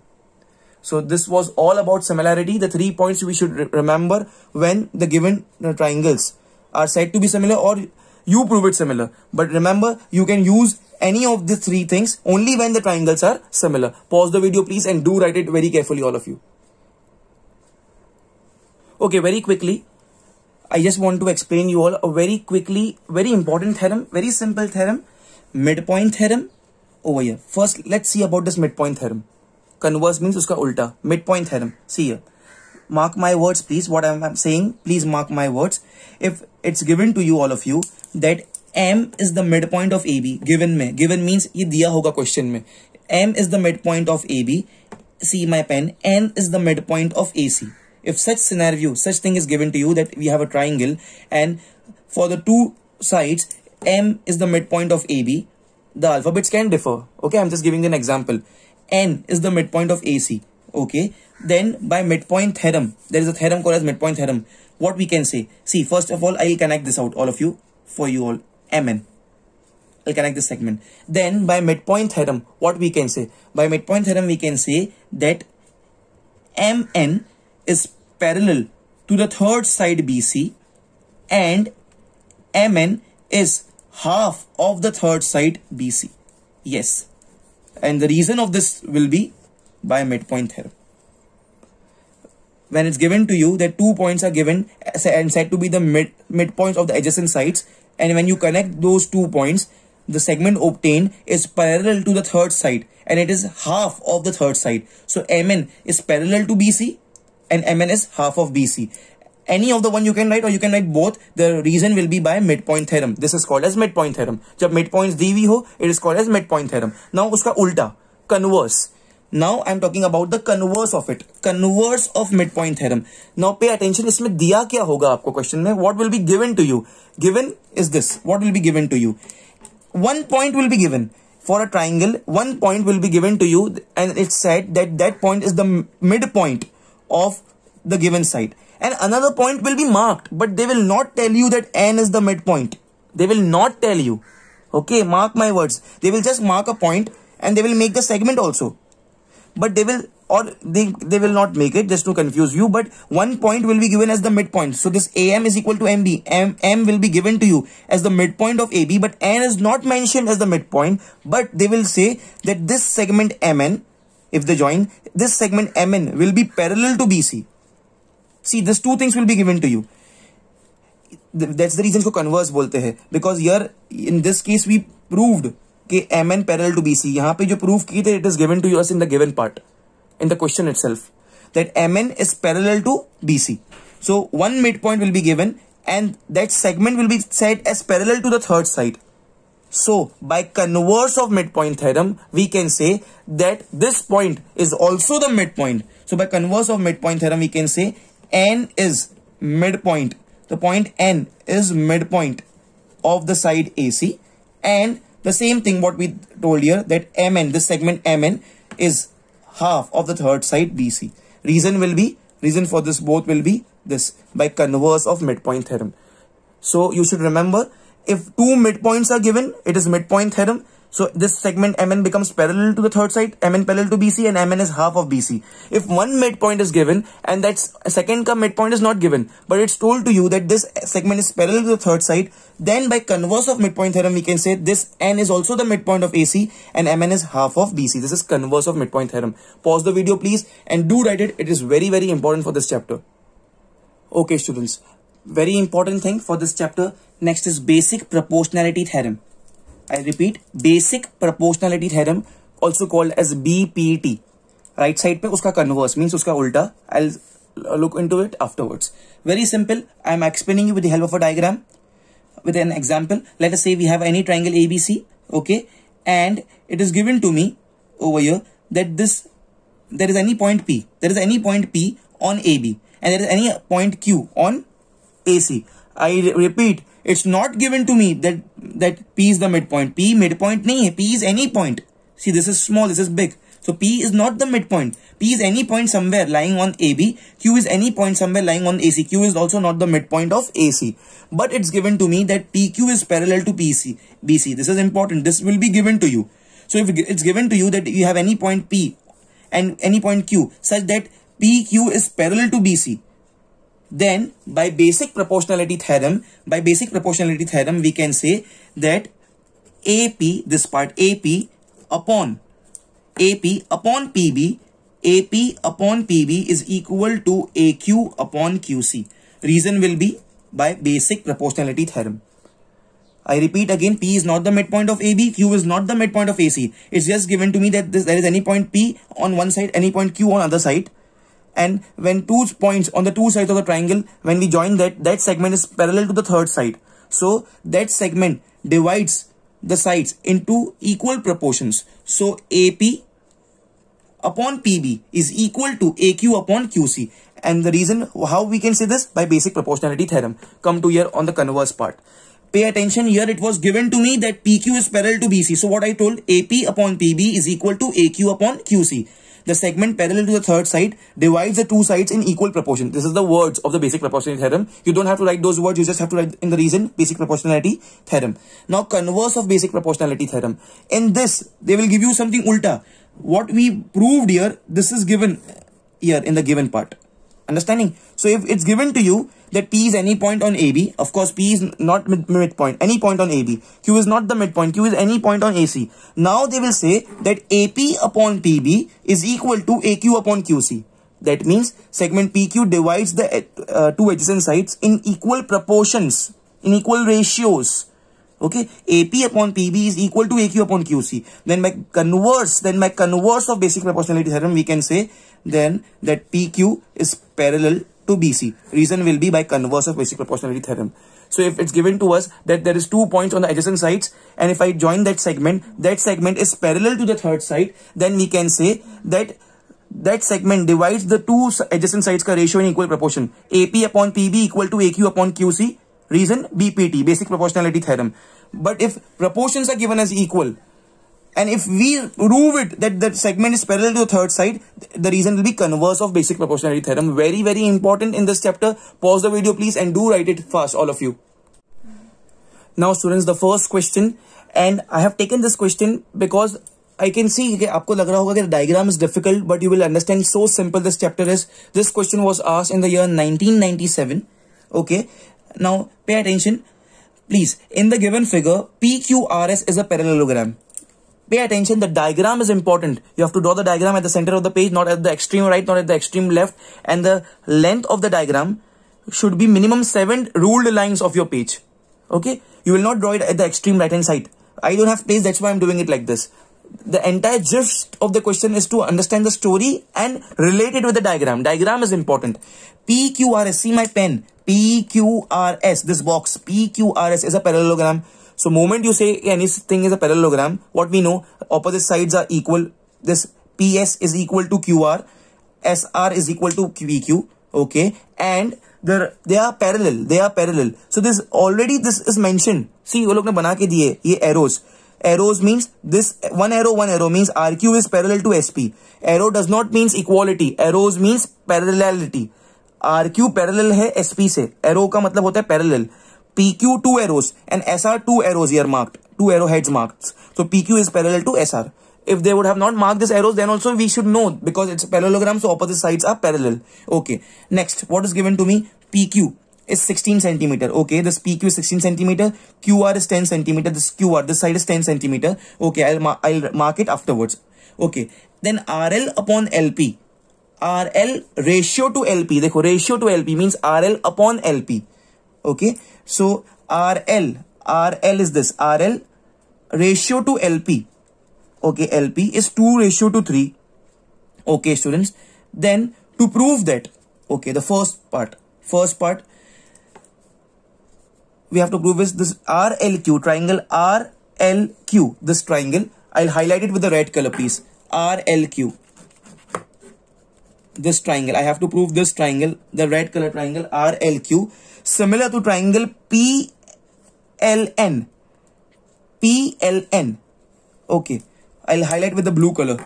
So this was all about similarity, the 3 points we should remember when the given triangles are said to be similar, or you prove it similar. But remember, you can use any of these 3 things only when the triangles are similar. Pause the video please and do write it very carefully, all of you. Okay, very quickly, I just want to explain you all a very quickly, very important theorem, very simple theorem, midpoint theorem over here. First, let's see about this midpoint theorem. Converse means uska ulta. Midpoint theorem. See here. Mark my words please, what I'm saying, please mark my words. If it's given to you, all of you, that M is the midpoint of AB, given means ये दिया होगा question में, M is the midpoint of AB see my pen, N is the midpoint of AC. If such scenario, such thing is given to you that we have a triangle and for the two sides, M is the midpoint of AB, the alphabets can differ. Okay, I'm just giving an example. N is the midpoint of AC. Okay, then by midpoint theorem, there is a theorem called as midpoint theorem. What we can say? See, first of all, I'll connect this out, all of you, for you all, Mn. I'll connect this segment. Then by midpoint theorem, what we can say? By midpoint theorem, we can say that Mn is parallel to the third side BC and Mn is half of the third side BC. Yes. And the reason of this will be by midpoint theorem. When it's given to you that 2 points are given and said to be the midpoints of the adjacent sides, and when you connect those 2 points, the segment obtained is parallel to the third side and it is half of the third side. So Mn is parallel to BC and Mn is half of BC. Any of the one you can write or you can write both. The reason will be by midpoint theorem. This is called as midpoint theorem. जब midpoints दी हुई हो, it is called as midpoint theorem. Now उसका उल्टा, converse. Now I'm talking about the converse of it. Converse of midpoint theorem. Now pay attention. इसमें दिया क्या होगा आपको question में? What will be given to you? Given is this. What will be given to you? 1 point will be given. For a triangle, 1 point will be given to you and it's said that that point is the midpoint of the given side. And another point will be marked, but they will not tell you that N is the midpoint. They will not tell you. Okay, mark my words. They will just mark a point and they will make the segment also. But they will, or they will not make it just to confuse you, but 1 point will be given as the midpoint. So this AM is equal to MB. M will be given to you as the midpoint of AB, but N is not mentioned as the midpoint, but they will say that this segment MN, if they join, this segment MN will be parallel to BC. See, these two things will be given to you. That's the reason को converse बोलते हैं. Because here, in this case, we proved कि MN parallel to BC. यहाँ पे जो proof किए थे, it is given to us in the given part, in the question itself, that MN is parallel to BC. So one midpoint will be given, and that segment will be said as parallel to the third side. So by converse of midpoint theorem, we can say that this point is also the midpoint. So by converse of midpoint theorem, we can say N is midpoint. The point N is midpoint of the side AC, and the same thing what we told here, that Mn, this segment Mn is half of the third side BC. Reason for this both will be this, by converse of midpoint theorem. So you should remember, if 2 midpoints are given, it is midpoint theorem. So this segment Mn becomes parallel to the third side, Mn parallel to BC, and Mn is half of BC. If 1 midpoint is given and that second ka midpoint is not given, but it's told to you that this segment is parallel to the third side, then by converse of midpoint theorem, we can say this N is also the midpoint of AC and Mn is half of BC. This is converse of midpoint theorem. Pause the video please and do write it. It is very, very important for this chapter. Okay students, very important thing for this chapter. Next is basic proportionality theorem. I repeat, basic proportionality theorem, also called as BPT. Right side पे उसका converse means उसका उल्टा. I'll look into it afterwards. Very simple. I'm explaining you with the help of a diagram, with an example. Let us say we have any triangle ABC, okay, and it is given to me over here that there is any point P. There is any point P on AB, and there is any point Q on AC. I repeat, it's not given to me that P is the midpoint. P midpoint nahi hai. P is any point. See, this is small, this is big. So P is not the midpoint. P is any point somewhere lying on AB. Q is any point somewhere lying on AC. Q is also not the midpoint of AC. But it's given to me that PQ is parallel to BC. This is important. This will be given to you. So if it's given to you that you have any point P and any point Q such that PQ is parallel to BC, then by basic proportionality theorem, we can say that AP, this part AP upon PB is equal to AQ upon QC. Reason will be by basic proportionality theorem. I repeat again, P is not the midpoint of AB, Q is not the midpoint of AC. It's just given to me that there is any point P on one side, any point Q on other side. And when 2 points on the 2 sides of the triangle, when we join that segment is parallel to the third side. So that segment divides the sides into equal proportions. So AP upon PB is equal to AQ upon QC. And the reason how we can say this, by basic proportionality theorem. Come to here on the converse part. Pay attention, here it was given to me that PQ is parallel to BC. So what I told, AP upon PB is equal to AQ upon QC. The segment parallel to the third side divides the two sides in equal proportion. This is the words of the basic proportionality theorem. You don't have to write those words, you just have to write in the reason, basic proportionality theorem. Now converse of basic proportionality theorem. In this, they will give you something ulta. What we proved here, this is given here in the given part. Understanding? So if it's given to you that P is any point on AB, of course P is not midpoint, any point on AB. Q is not the midpoint, Q is any point on AC. Now they will say that AP upon PB is equal to AQ upon QC. That means segment PQ divides the two adjacent sides in equal proportions, in equal ratios. Okay, AP upon PB is equal to AQ upon QC. Then by converse of basic proportionality theorem, we can say then that PQ is parallel to BC. Reason will be by converse of basic proportionality theorem. So if it's given to us that there is 2 points on the adjacent sides, and if I join that segment is parallel to the third side, then we can say that that segment divides the two adjacent sides ka ratio in equal proportion. AP upon PB equal to AQ upon QC. Reason BPT, basic proportionality theorem. But if proportions are given as equal, and if we prove it that the segment is parallel to the third side, the reason will be converse of basic proportionality theorem. Very, very important in this chapter. Pause the video please and do write it fast, all of you. Now students, the first question, and I have taken this question because I can see कि आपको लग रहा होगा कि the diagram is difficult, but you will understand so simple this chapter is. This question was asked in the year 1997. Okay. Now pay attention, please. In the given figure, PQRS is a parallelogram. Pay attention, the diagram is important. You have to draw the diagram at the center of the page, not at the extreme right, not at the extreme left. And the length of the diagram should be minimum 7 ruled lines of your page. Okay, you will not draw it at the extreme right hand side. I don't have space, that's why I'm doing it like this. The entire gist of the question is to understand the story and relate it with the diagram. Diagram is important. PQRS, see my pen. PQRS, this box, PQRS is a parallelogram. So moment you say anything is a parallelogram, what we know, opposite sides are equal. This PS is equal to QR, SR is equal to PQ. Okay, and they are parallel. So this is mentioned. See, वो लोग ने बना के दिए ये arrows. Arrows means this one arrow means RQ is parallel to SP. Arrow does not means equality. Arrows means parallelity. RQ parallel है SP से. Arrow का मतलब होता है parallel. PQ 2 arrows and SR 2 arrows here marked. 2 arrowheads marked. So PQ is parallel to SR. If they would have not marked these arrows, then also we should know because it's a parallelogram, so opposite sides are parallel. Okay. Next, what is given to me? PQ is 16 centimeter. Okay, this PQ is 16 centimeter. QR is 10 centimeter. This QR, this side is 10 centimeter. Okay, I'll mark it afterwards. Okay. Then RL upon LP. RL ratio to LP. देखो, ratio to LP means RL upon LP. Okay. So RL is this. RL ratio to LP. Okay, LP is 2:3. Okay, students. Then to prove that, okay, the first part, we have to prove is this RLQ, triangle RLQ, this triangle. I'll highlight it with the red color, please. RLQ. This triangle, I have to prove this triangle, the red color triangle RLQ, similar to triangle PLN. PLN. Okay, I'll highlight with the blue color.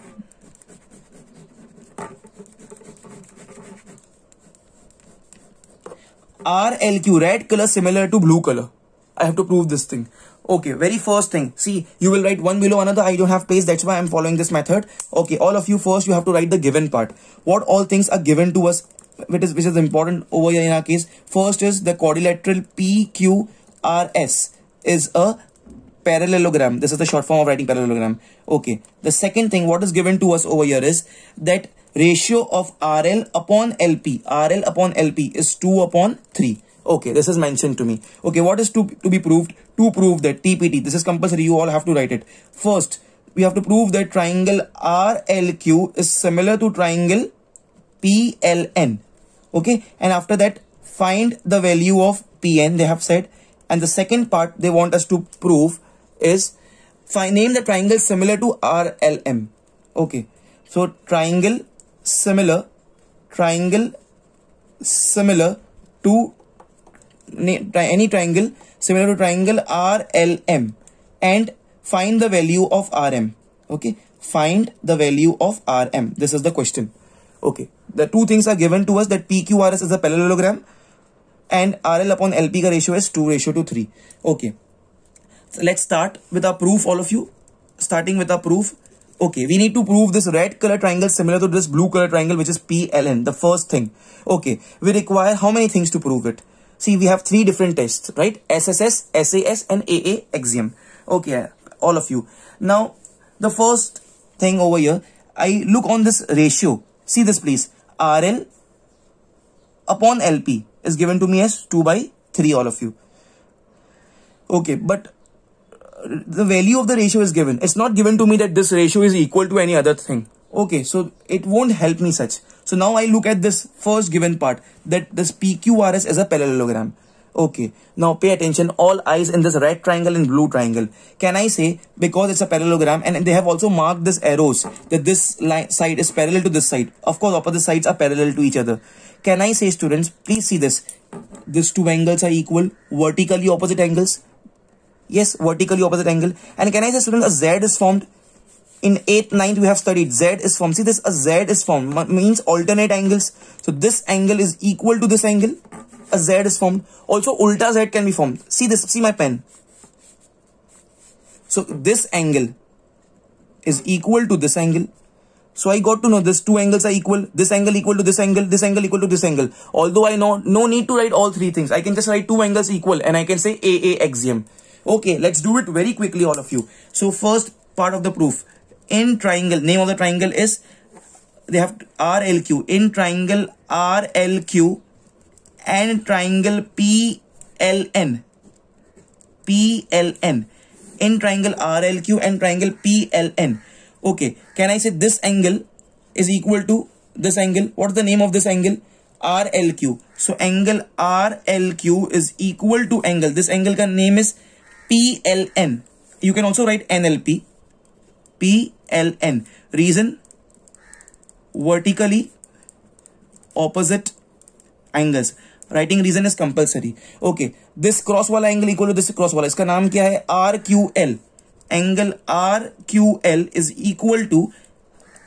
RLQ, red color similar to blue color. I have to prove this thing. Okay, very first thing. See, you will write one below another. I don't have space. That's why I'm following this method. Okay, all of you first, you have to write the given part. What all things are given to us, which is important over here in our case. First is the quadrilateral PQRS is a parallelogram. This is the short form of writing parallelogram. Okay. The second thing, what is given to us over here is that ratio of RL upon LP. RL upon LP is 2/3. Okay, this is mentioned to me. Okay, what is to be proved? To prove that TPT, this is compulsory, you all have to write it. First, we have to prove that triangle RLQ is similar to triangle PLN. Okay, and after that, find the value of PN, they have said. And the second part they want us to prove is name the triangle similar to RLM. Okay, So triangle similar to any triangle similar to triangle RLM, and find the value of RM. Okay, find the value of RM. This is the question. Okay, the two things are given to us, that PQRS is a parallelogram and RL upon LP ka ratio is 2:3. Okay, so let's start with our proof, all of you. Starting with our proof. Okay, we need to prove this red color triangle similar to this blue color triangle, which is PLN, the first thing. Okay, we require how many things to prove it? See, we have 3 different tests, right? SSS, SAS and AA axiom. Okay, all of you. Now, the first thing over here, I look on this ratio. See this please. RL upon LP is given to me as 2/3, all of you. Okay, but the value of the ratio is given. It's not given to me that this ratio is equal to any other thing. Okay, so it won't help me such. So now I look at this first given part, that this PQRS is a parallelogram. Okay, now pay attention, all eyes in this red triangle and blue triangle. Can I say, because it's a parallelogram and they have also marked this arrows, that this side is parallel to this side. Of course, opposite sides are parallel to each other. Can I say, students, please see this. These two angles are equal, vertically opposite angles. Yes, vertically opposite angle. And can I say, students, a Z is formed? In 8th, 9th we have studied Z is formed. See this, a Z is formed, means alternate angles. So this angle is equal to this angle. A Z is formed. Also ulta Z can be formed. See this, see my pen. So this angle is equal to this angle. So I got to know this two angles are equal. This angle equal to this angle. This angle equal to this angle. Although I know no need to write all 3 things. I can just write 2 angles equal and I can say AA axiom. Okay, let's do it very quickly, all of you. So first part of the proof. In triangle, name of the triangle is, they have RLQ. In triangle RLQ and triangle PLN. In triangle RLQ and triangle PLN. Okay, can I say this angle is equal to this angle? What's the name of this angle? RLQ. So angle RLQ is equal to angle. This angle ka name is PLN. You can also write NLP. PLN. Reason, vertically opposite angles. Writing reason is compulsory. Okay, this cross wala angle equal to this cross wala. Iska naam kya hai? RQL. Angle RQL is equal to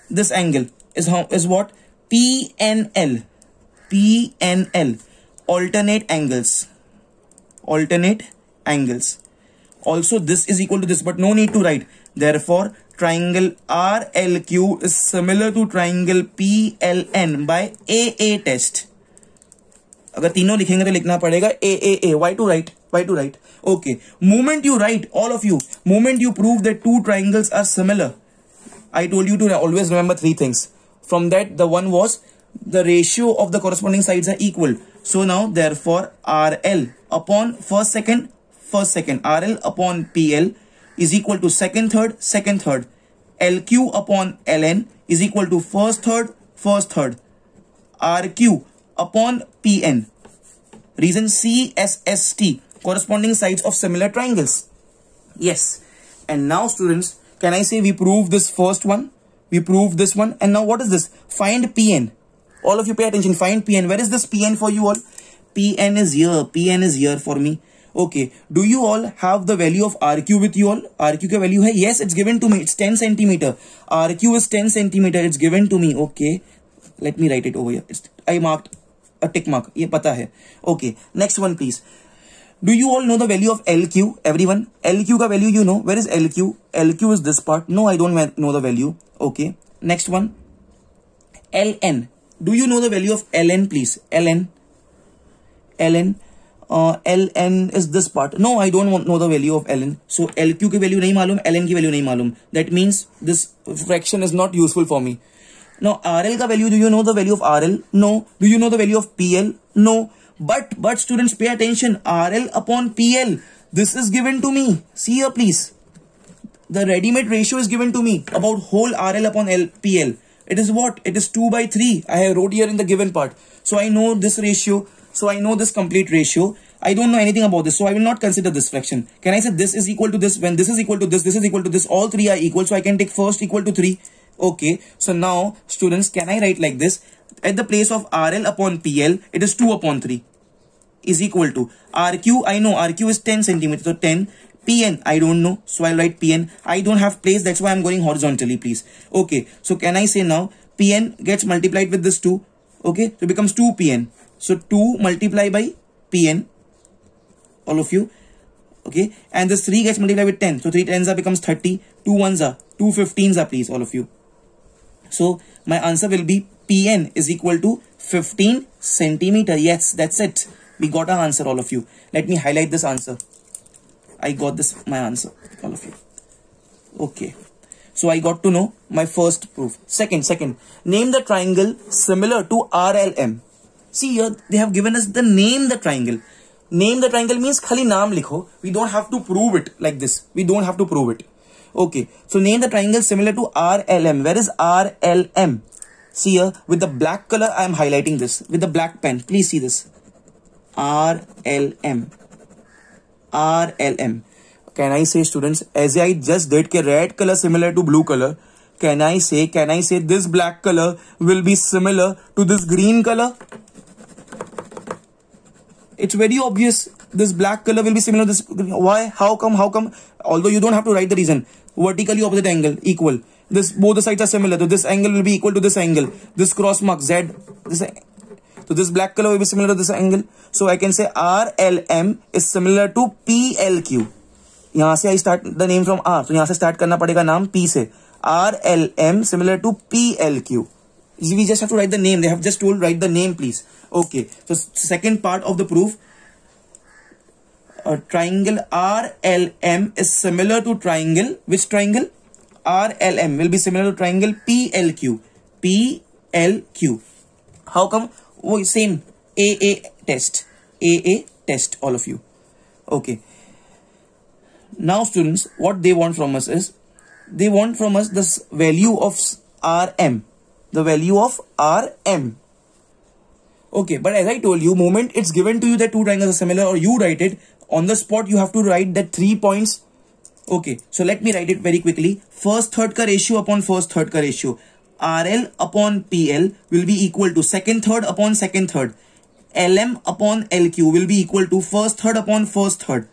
this angle is what? PNL. PNL. Alternate angles. Alternate angles. Also this is equal to this, but no need to write. Therefore triangle RLQ is similar to triangle PLN by AA test. अगर तीनों लिखेंगे तो लिखना पड़ेगा AAA. Why to write? Why to write? Okay. Moment you write, all of you, moment you prove that 2 triangles are similar, I told you to always remember 3 things. From that, the one was the ratio of the corresponding sides are equal. So now, therefore, RL upon first second, RL upon PL is equal to second third. LQ upon LN is equal to first third. RQ upon PN. Reason CSST, corresponding sides of similar triangles. Yes. And now students, can I say we prove this first one? We prove this one. And now what is this? Find PN. All of you pay attention. Find PN. Where is this PN for you all? PN is here. PN is here for me. Okay. Do you all have the value of RQ with you all? RQ ka value hai? Yes, it's given to me. It's 10 centimeter. RQ is 10 centimeter. It's given to me. Okay. Let me write it over here. I marked a tick mark. Ye pata hai. Okay. Next one, please. Do you all know the value of LQ? Everyone? LQ ka value you know. Where is LQ? LQ is this part. No, I don't know the value. Okay. Next one. LN. Do you know the value of LN, please? LN. LN is this part. No, I don't know the value of LN. So LQ ki value nahi malum, LN ki value nahi malum. That means this fraction is not useful for me. Now RL ka value, do you know the value of RL? No. Do you know the value of PL? No. But students, pay attention. RL upon PL. This is given to me. See here, please. The ready-made ratio is given to me about whole RL upon PL. It is what? It is 2/3. I have wrote here in the given part. So I know this ratio. So I know this complete ratio. I don't know anything about this. So I will not consider this fraction. Can I say this is equal to this? When this is equal to this is equal to this. All 3 are equal. So I can take first equal to 3. Okay, so now students, can I write like this? At the place of RL upon PL, it is 2 upon 3 is equal to RQ. I know RQ is 10 centimeters, so 10. PN, I don't know, so I'll write PN. I don't have place, that's why I'm going horizontally, please. Okay, so can I say now PN gets multiplied with this 2? Okay, so it becomes 2 PN. So 2 multiplied by PN, all of you. Okay, and this 3 gets multiplied with 10. So 3 tens are becomes 30. 2 ones are, 2 15s are, please, all of you. So my answer will be PN is equal to 15 centimeter. Yes, that's it. We got our answer, all of you. Let me highlight this answer. I got this, my answer, all of you. Okay. So I got to know my first proof. Second, name the triangle similar to RLM. See here, they have given us the name the triangle. Name the triangle means khali naam likho. We don't have to prove it like this. We don't have to prove it. Okay. So name the triangle similar to RLM. Where is RLM? See here, with the black color, I am highlighting this with the black pen. Please see this. RLM. RLM. Can I say, students, as I just did ke red color similar to blue color, can I say this black color will be similar to this green color? It's very obvious. This black color will be similar to this. Why? How come? Although you don't have to write the reason. Vertically opposite angle equal. This, both the sides are similar. So this angle will be equal to this angle. This cross mark Z. So this black color will be similar to this angle. So I can say RLM is similar to PLQ. यहाँ से I start the name from R. So यहाँ से start करना पड़ेगा नाम P से. RLM similar to PLQ. We just have to write the name. They have just told write the name, please. Okay. So second part of the proof. Triangle RLM is similar to triangle. Which triangle? RLM will be similar to triangle PLQ. PLQ. How come? Oh, same. AA test. AA test, all of you. Okay. Now students, what they want from us is, they want from us this value of RM. The value of RM. Okay, but as I told you, moment it's given to you that two triangles are similar or you write it, on the spot you have to write that 3 points. Okay, so let me write it very quickly. First third ka ratio upon first third ka ratio. RL upon PL will be equal to second third upon second third. LM upon LQ will be equal to first third upon first third.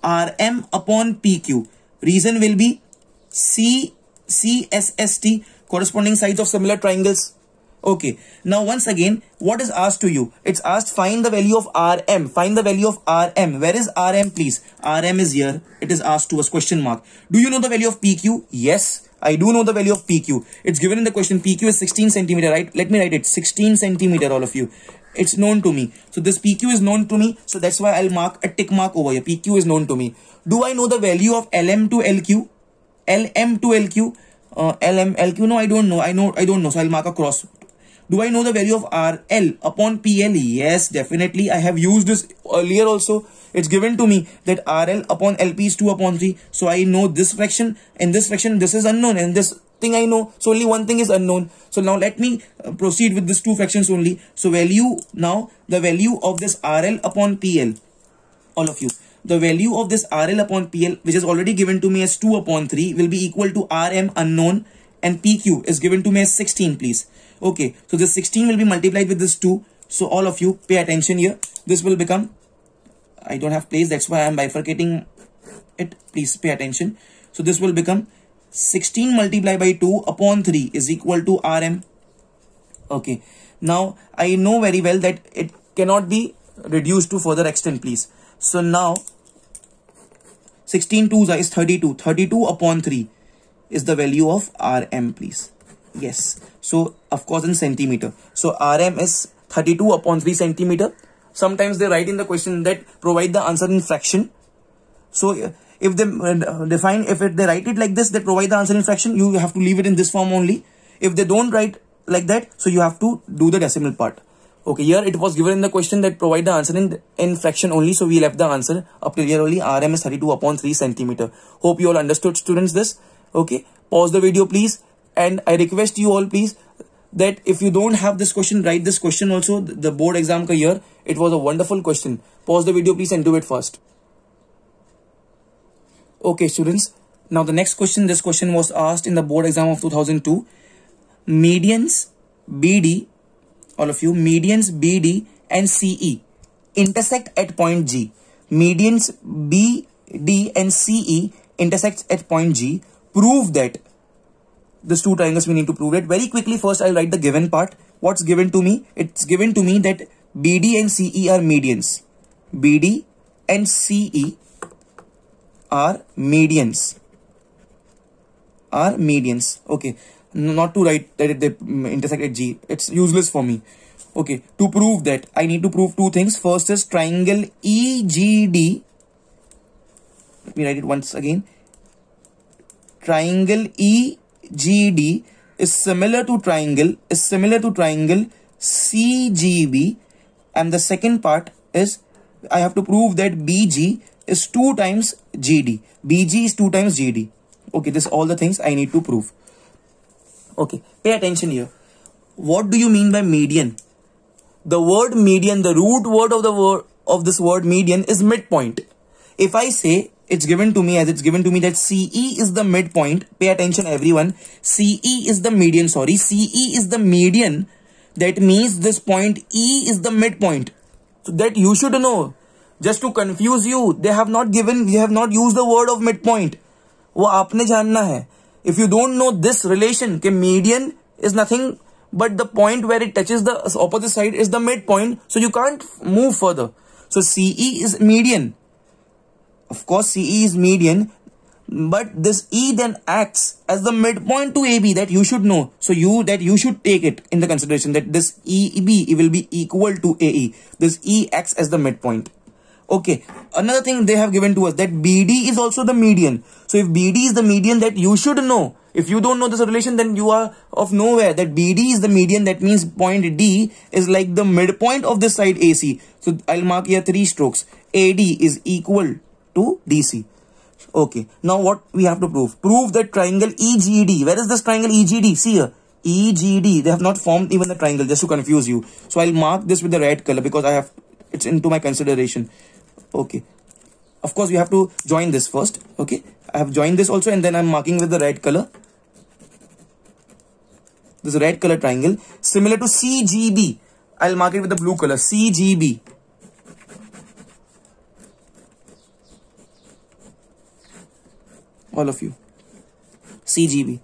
RM upon PQ. Reason will be CSST, corresponding sides of similar triangles. Okay. Now once again, what is asked to you? It's asked find the value of RM. Find the value of RM. Where is RM, please? RM is here. It is asked to us, question mark. Do you know the value of PQ? Yes, I do know the value of PQ. It's given in the question. PQ is 16 centimeter, right? Let me write it. 16 centimeter, all of you. It's known to me. So this PQ is known to me. So that's why I'll mark a tick mark over here. PQ is known to me. Do I know the value of LM to LQ? LM to LQ? LM, LQ? No, I don't know. I don't know. So I'll mark a cross. Do I know the value of RL upon PL? Yes, definitely. I have used this earlier also. It's given to me that RL upon LP is 2 upon 3. So I know this fraction. In this fraction, this is unknown. And this thing I know. So only one thing is unknown. So now let me proceed with these two fractions only. So value, now the value of this RL upon PL. All of you. The value of this RL upon PL, which is already given to me as 2 upon 3, will be equal to RM unknown. And PQ is given to me as 16, please. Okay, so this 16 will be multiplied with this 2. So all of you pay attention here. This will become, I don't have place, that's why I am bifurcating it. Please pay attention. So this will become 16 multiplied by 2 upon 3 is equal to RM. Okay, now I know very well that it cannot be reduced to further extent, please. So now 16 twos is 32. 32 upon 3 is the value of RM, please. Yes. So of course in centimeter. So RM is 32 upon 3 centimeter. Sometimes they write in the question that provide the answer in fraction. So if they define, if they write it like this, that provide the answer in fraction, you have to leave it in this form only. If they don't write like that, so you have to do the decimal part. Okay, here it was given in the question that provide the answer in fraction only. So we left the answer up to here only. RM is 32 upon 3 centimeter. Hope you all understood, students, this. Okay, pause the video please. And I request you all please that if you don't have this question, write this question also. The board exam ka year, it was a wonderful question. Pause the video please and do it first. Okay students, Now the next question, this question was asked in the board exam of 2002. Medians BD, all of you, medians BD and CE intersect at point G. Medians BD and CE intersects at point G. Prove that. These two triangles we need to prove it. Very quickly, first I'll write the given part. What's given to me? It's given to me that BD and CE are medians. BD and CE are medians. Okay. Not to write that they intersect at G. It's useless for me. Okay. To prove that, I need to prove two things. First is triangle EGD. Let me write it once again. Triangle EGD is similar to triangle CGB, and the second part is I have to prove that BG is 2 times GD. BG is 2 times GD. Okay, this is all the things I need to prove. Okay, pay attention here. What do you mean by median? The word median, the root word of this word median is midpoint. If I say it's given to me that CE is the midpoint, pay attention everyone, CE is the median, that means this point E is the midpoint. So that you should know. Just to confuse you, they have not used the word of midpoint. वो आपने जानना है. If you don't know this relation, कि median is nothing but the point where it touches the opposite side is the midpoint, so you can't move further. So CE is median. Of course, CE is median, but this E then acts as the midpoint to AB, that you should know. So you should take it in the consideration that this EB will be equal to AE. This E acts as the midpoint. Okay, another thing they have given to us, that BD is also the median. So if BD is the median, that you should know. If you don't know this relation, then you are of nowhere. That BD is the median, that means point D is like the midpoint of this side AC. So I'll mark here 3 strokes. AD is equal to DC. Okay, now what we have to prove? Prove that triangle EGD. Where is this triangle EGD? See here, EGD. They have not formed even the triangle, just to confuse you. So I'll mark this with the red color because it's into my consideration. Okay, of course we have to join this first. Okay, I have joined this also, and then I'm marking with the red color. This red color triangle similar to CGB. I'll mark it with the blue color. CGB. All of you. CGB.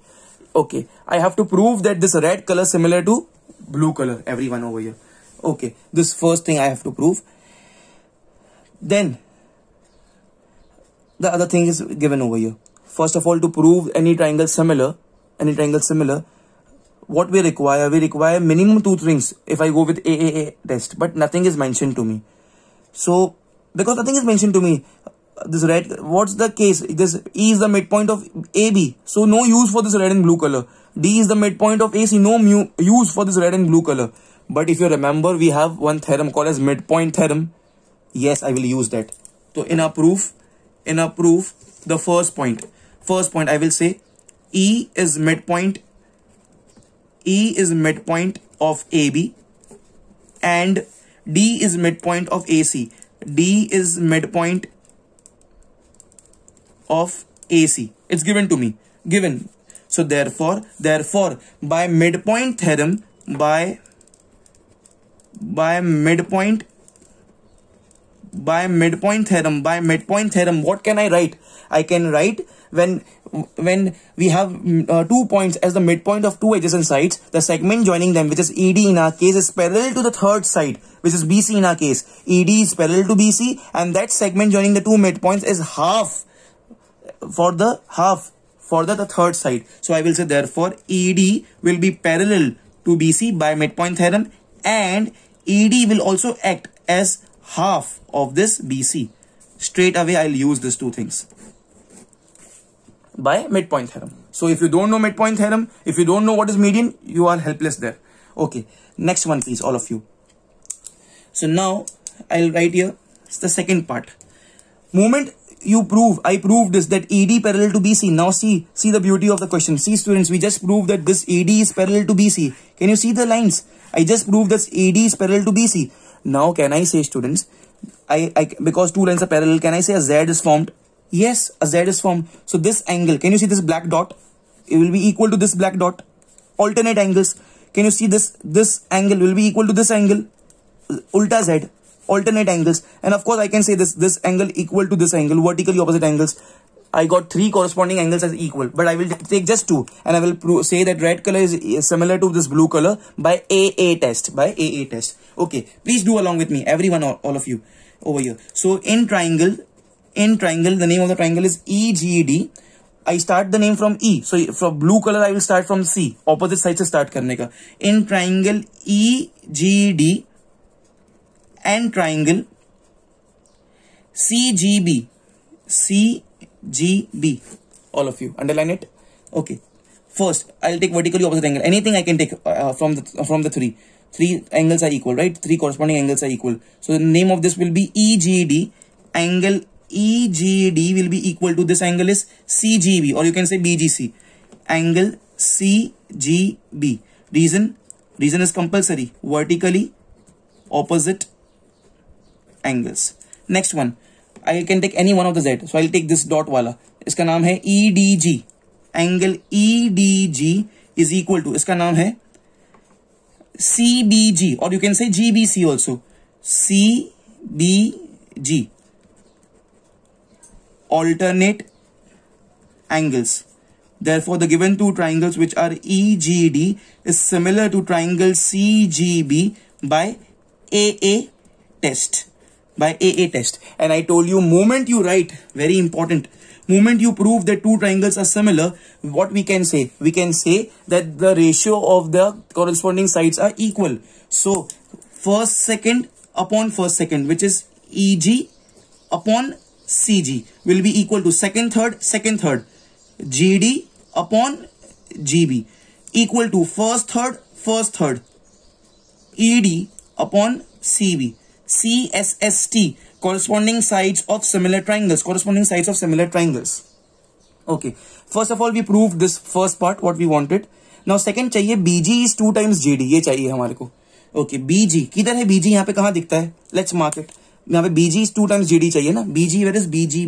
Okay, I have to prove that this red color similar to blue color. Everyone over here. Okay, this first thing I have to prove. Then the other thing is given over here. First of all, to prove any triangle similar, what we require minimum 2 things if I go with AAA test, but nothing is mentioned to me. So because nothing is mentioned to me, this red, what's the case? This E is the midpoint of AB, so no use for this red and blue color. D is the midpoint of AC, no use for this red and blue color. But if you remember, we have one theorem called as midpoint theorem. Yes, I will use that. So in our proof, the first point I will say E is midpoint of AB and D is midpoint of AC. D is midpoint of AC. It's given to me. So therefore, by midpoint theorem, by midpoint theorem, what can I write? I can write when we have 2 points as the midpoint of 2 adjacent sides, the segment joining them, which is ED in our case, is parallel to the third side, which is BC in our case. ED is parallel to BC, and that segment joining the 2 midpoints is half for the third side. So I will say therefore ED will be parallel to BC by midpoint theorem, and ED will also act as half of this BC. Straight away I'll use these 2 things by midpoint theorem. So if you don't know midpoint theorem, if you don't know what is median, you are helpless there. Okay, next one please, all of you. So now I'll write here, it's the second part. Moment I proved this, that ED parallel to BC. Now see the beauty of the question. See students, we just proved that this ED is parallel to BC. Can you see the lines? I just proved that ED is parallel to BC. Now can I say students, because 2 lines are parallel, can I say a Z is formed? Yes, a Z is formed. So this angle, can you see this black dot? It will be equal to this black dot. Alternate angles. Can you see this? This angle will be equal to this angle. Ulta Z. Alternate angles. And of course I can say this angle equal to this angle. Vertically opposite angles. I got 3 corresponding angles as equal. But I will take just 2. And I will say that red color is similar to this blue color by AA test. By AA test. Okay. Please do along with me. Everyone, all of you over here. So in triangle, the name of the triangle is EGD. I start the name from E. So from blue color, I will start from C. Opposite side से start करने का. In triangle EGD and triangle CGB. CGB. All of you underline it. Okay. First, I'll take vertically opposite angle. Anything I can take from the 3. 3 angles are equal, right? 3 corresponding angles are equal. So the name of this will be EGD. Angle EGD will be equal to this angle is CGB, or you can say BGC. Angle CGB. Reason is compulsory. Vertically opposite angles. Next one, I can take any one of the Z. So I'll take this dot wala. इसका नाम है EDG. Angle EDG is equal to, इसका नाम है CBG, or you can say GBC also. CBG. Alternate angles. Therefore, the given two triangles which are EGD is similar to triangle CGB by AA test. By AA test. And I told you, moment you write, very important, moment you prove that two triangles are similar, what we can say? We can say that the ratio of the corresponding sides are equal. So, first second upon first second, which is EG upon CG, will be equal to second third, GD upon GB, equal to first third, ED upon CB. CSST, corresponding sides of similar triangles. Okay, first of all we proved this first part, what we wanted. Now second चाहिए BG is 2 times GD, ये चाहिए हमारे को. Okay, BG किधर है? BG यहाँ पे कहाँ दिखता है? Let's mark it. यहाँ पे BG is 2 times GD चाहिए ना. BG, where is BG?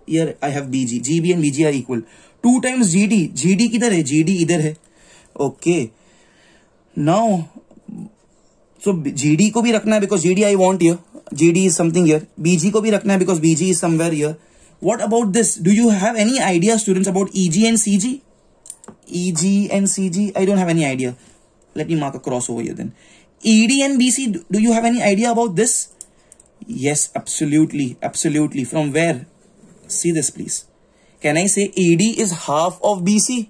Here I have BG. GB and BG are equal. 2 times GD. GD किधर है? GD इधर है. Okay. Now, so GD को भी रखना है because GD I want here. GD is something here. BG को भी रखना है because BG is somewhere here. What about this? Do you have any idea, students, about EG and CG? EG and CG, I don't have any idea. Let me mark a cross over here then. ED and BC, do you have any idea about this? Yes, absolutely. From where? See this, please. Can I say ED is half of BC?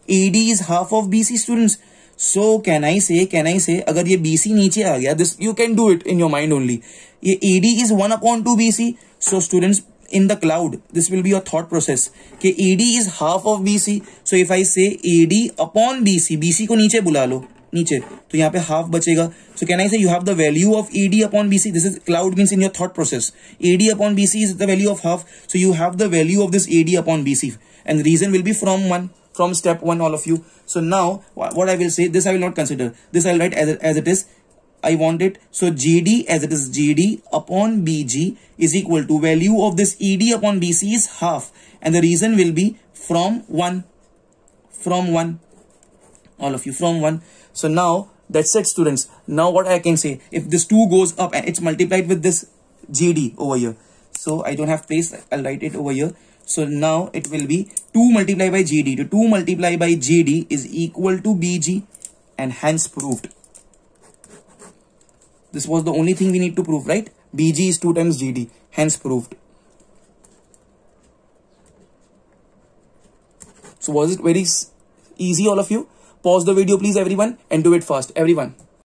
ED is half of BC, students. So can I say अगर ये BC नीचे आ गया, this you can do it in your mind only. ये ED is 1/2 BC. So students, in the cloud, this will be your thought process कि ED is half of BC. So if I say ED upon BC, BC को नीचे बुला लो, नीचे, तो यहाँ पे half बचेगा. So can I say you have the value of ED upon BC? This is cloud means in your thought process. ED upon BC is the value of half. So you have the value of this ED upon BC. And the reason will be from step 1, all of you. So now what I will say, this I will not consider. This I will write as it is. I want it. So GD as it is, GD upon BG is equal to value of this ED upon BC is half. And the reason will be from 1. All of you, from 1. So now that's it, students. Now what I can say, if this 2 goes up and it's multiplied with this GD over here. So I don't have place. I'll write it over here. So now it will be 2 multiplied by GD. To 2 multiplied by GD is equal to BG, and hence proved. This was the only thing we need to prove, right? BG is 2 times GD, hence proved. So was it very easy, all of you? Pause the video please everyone and do it fast, everyone.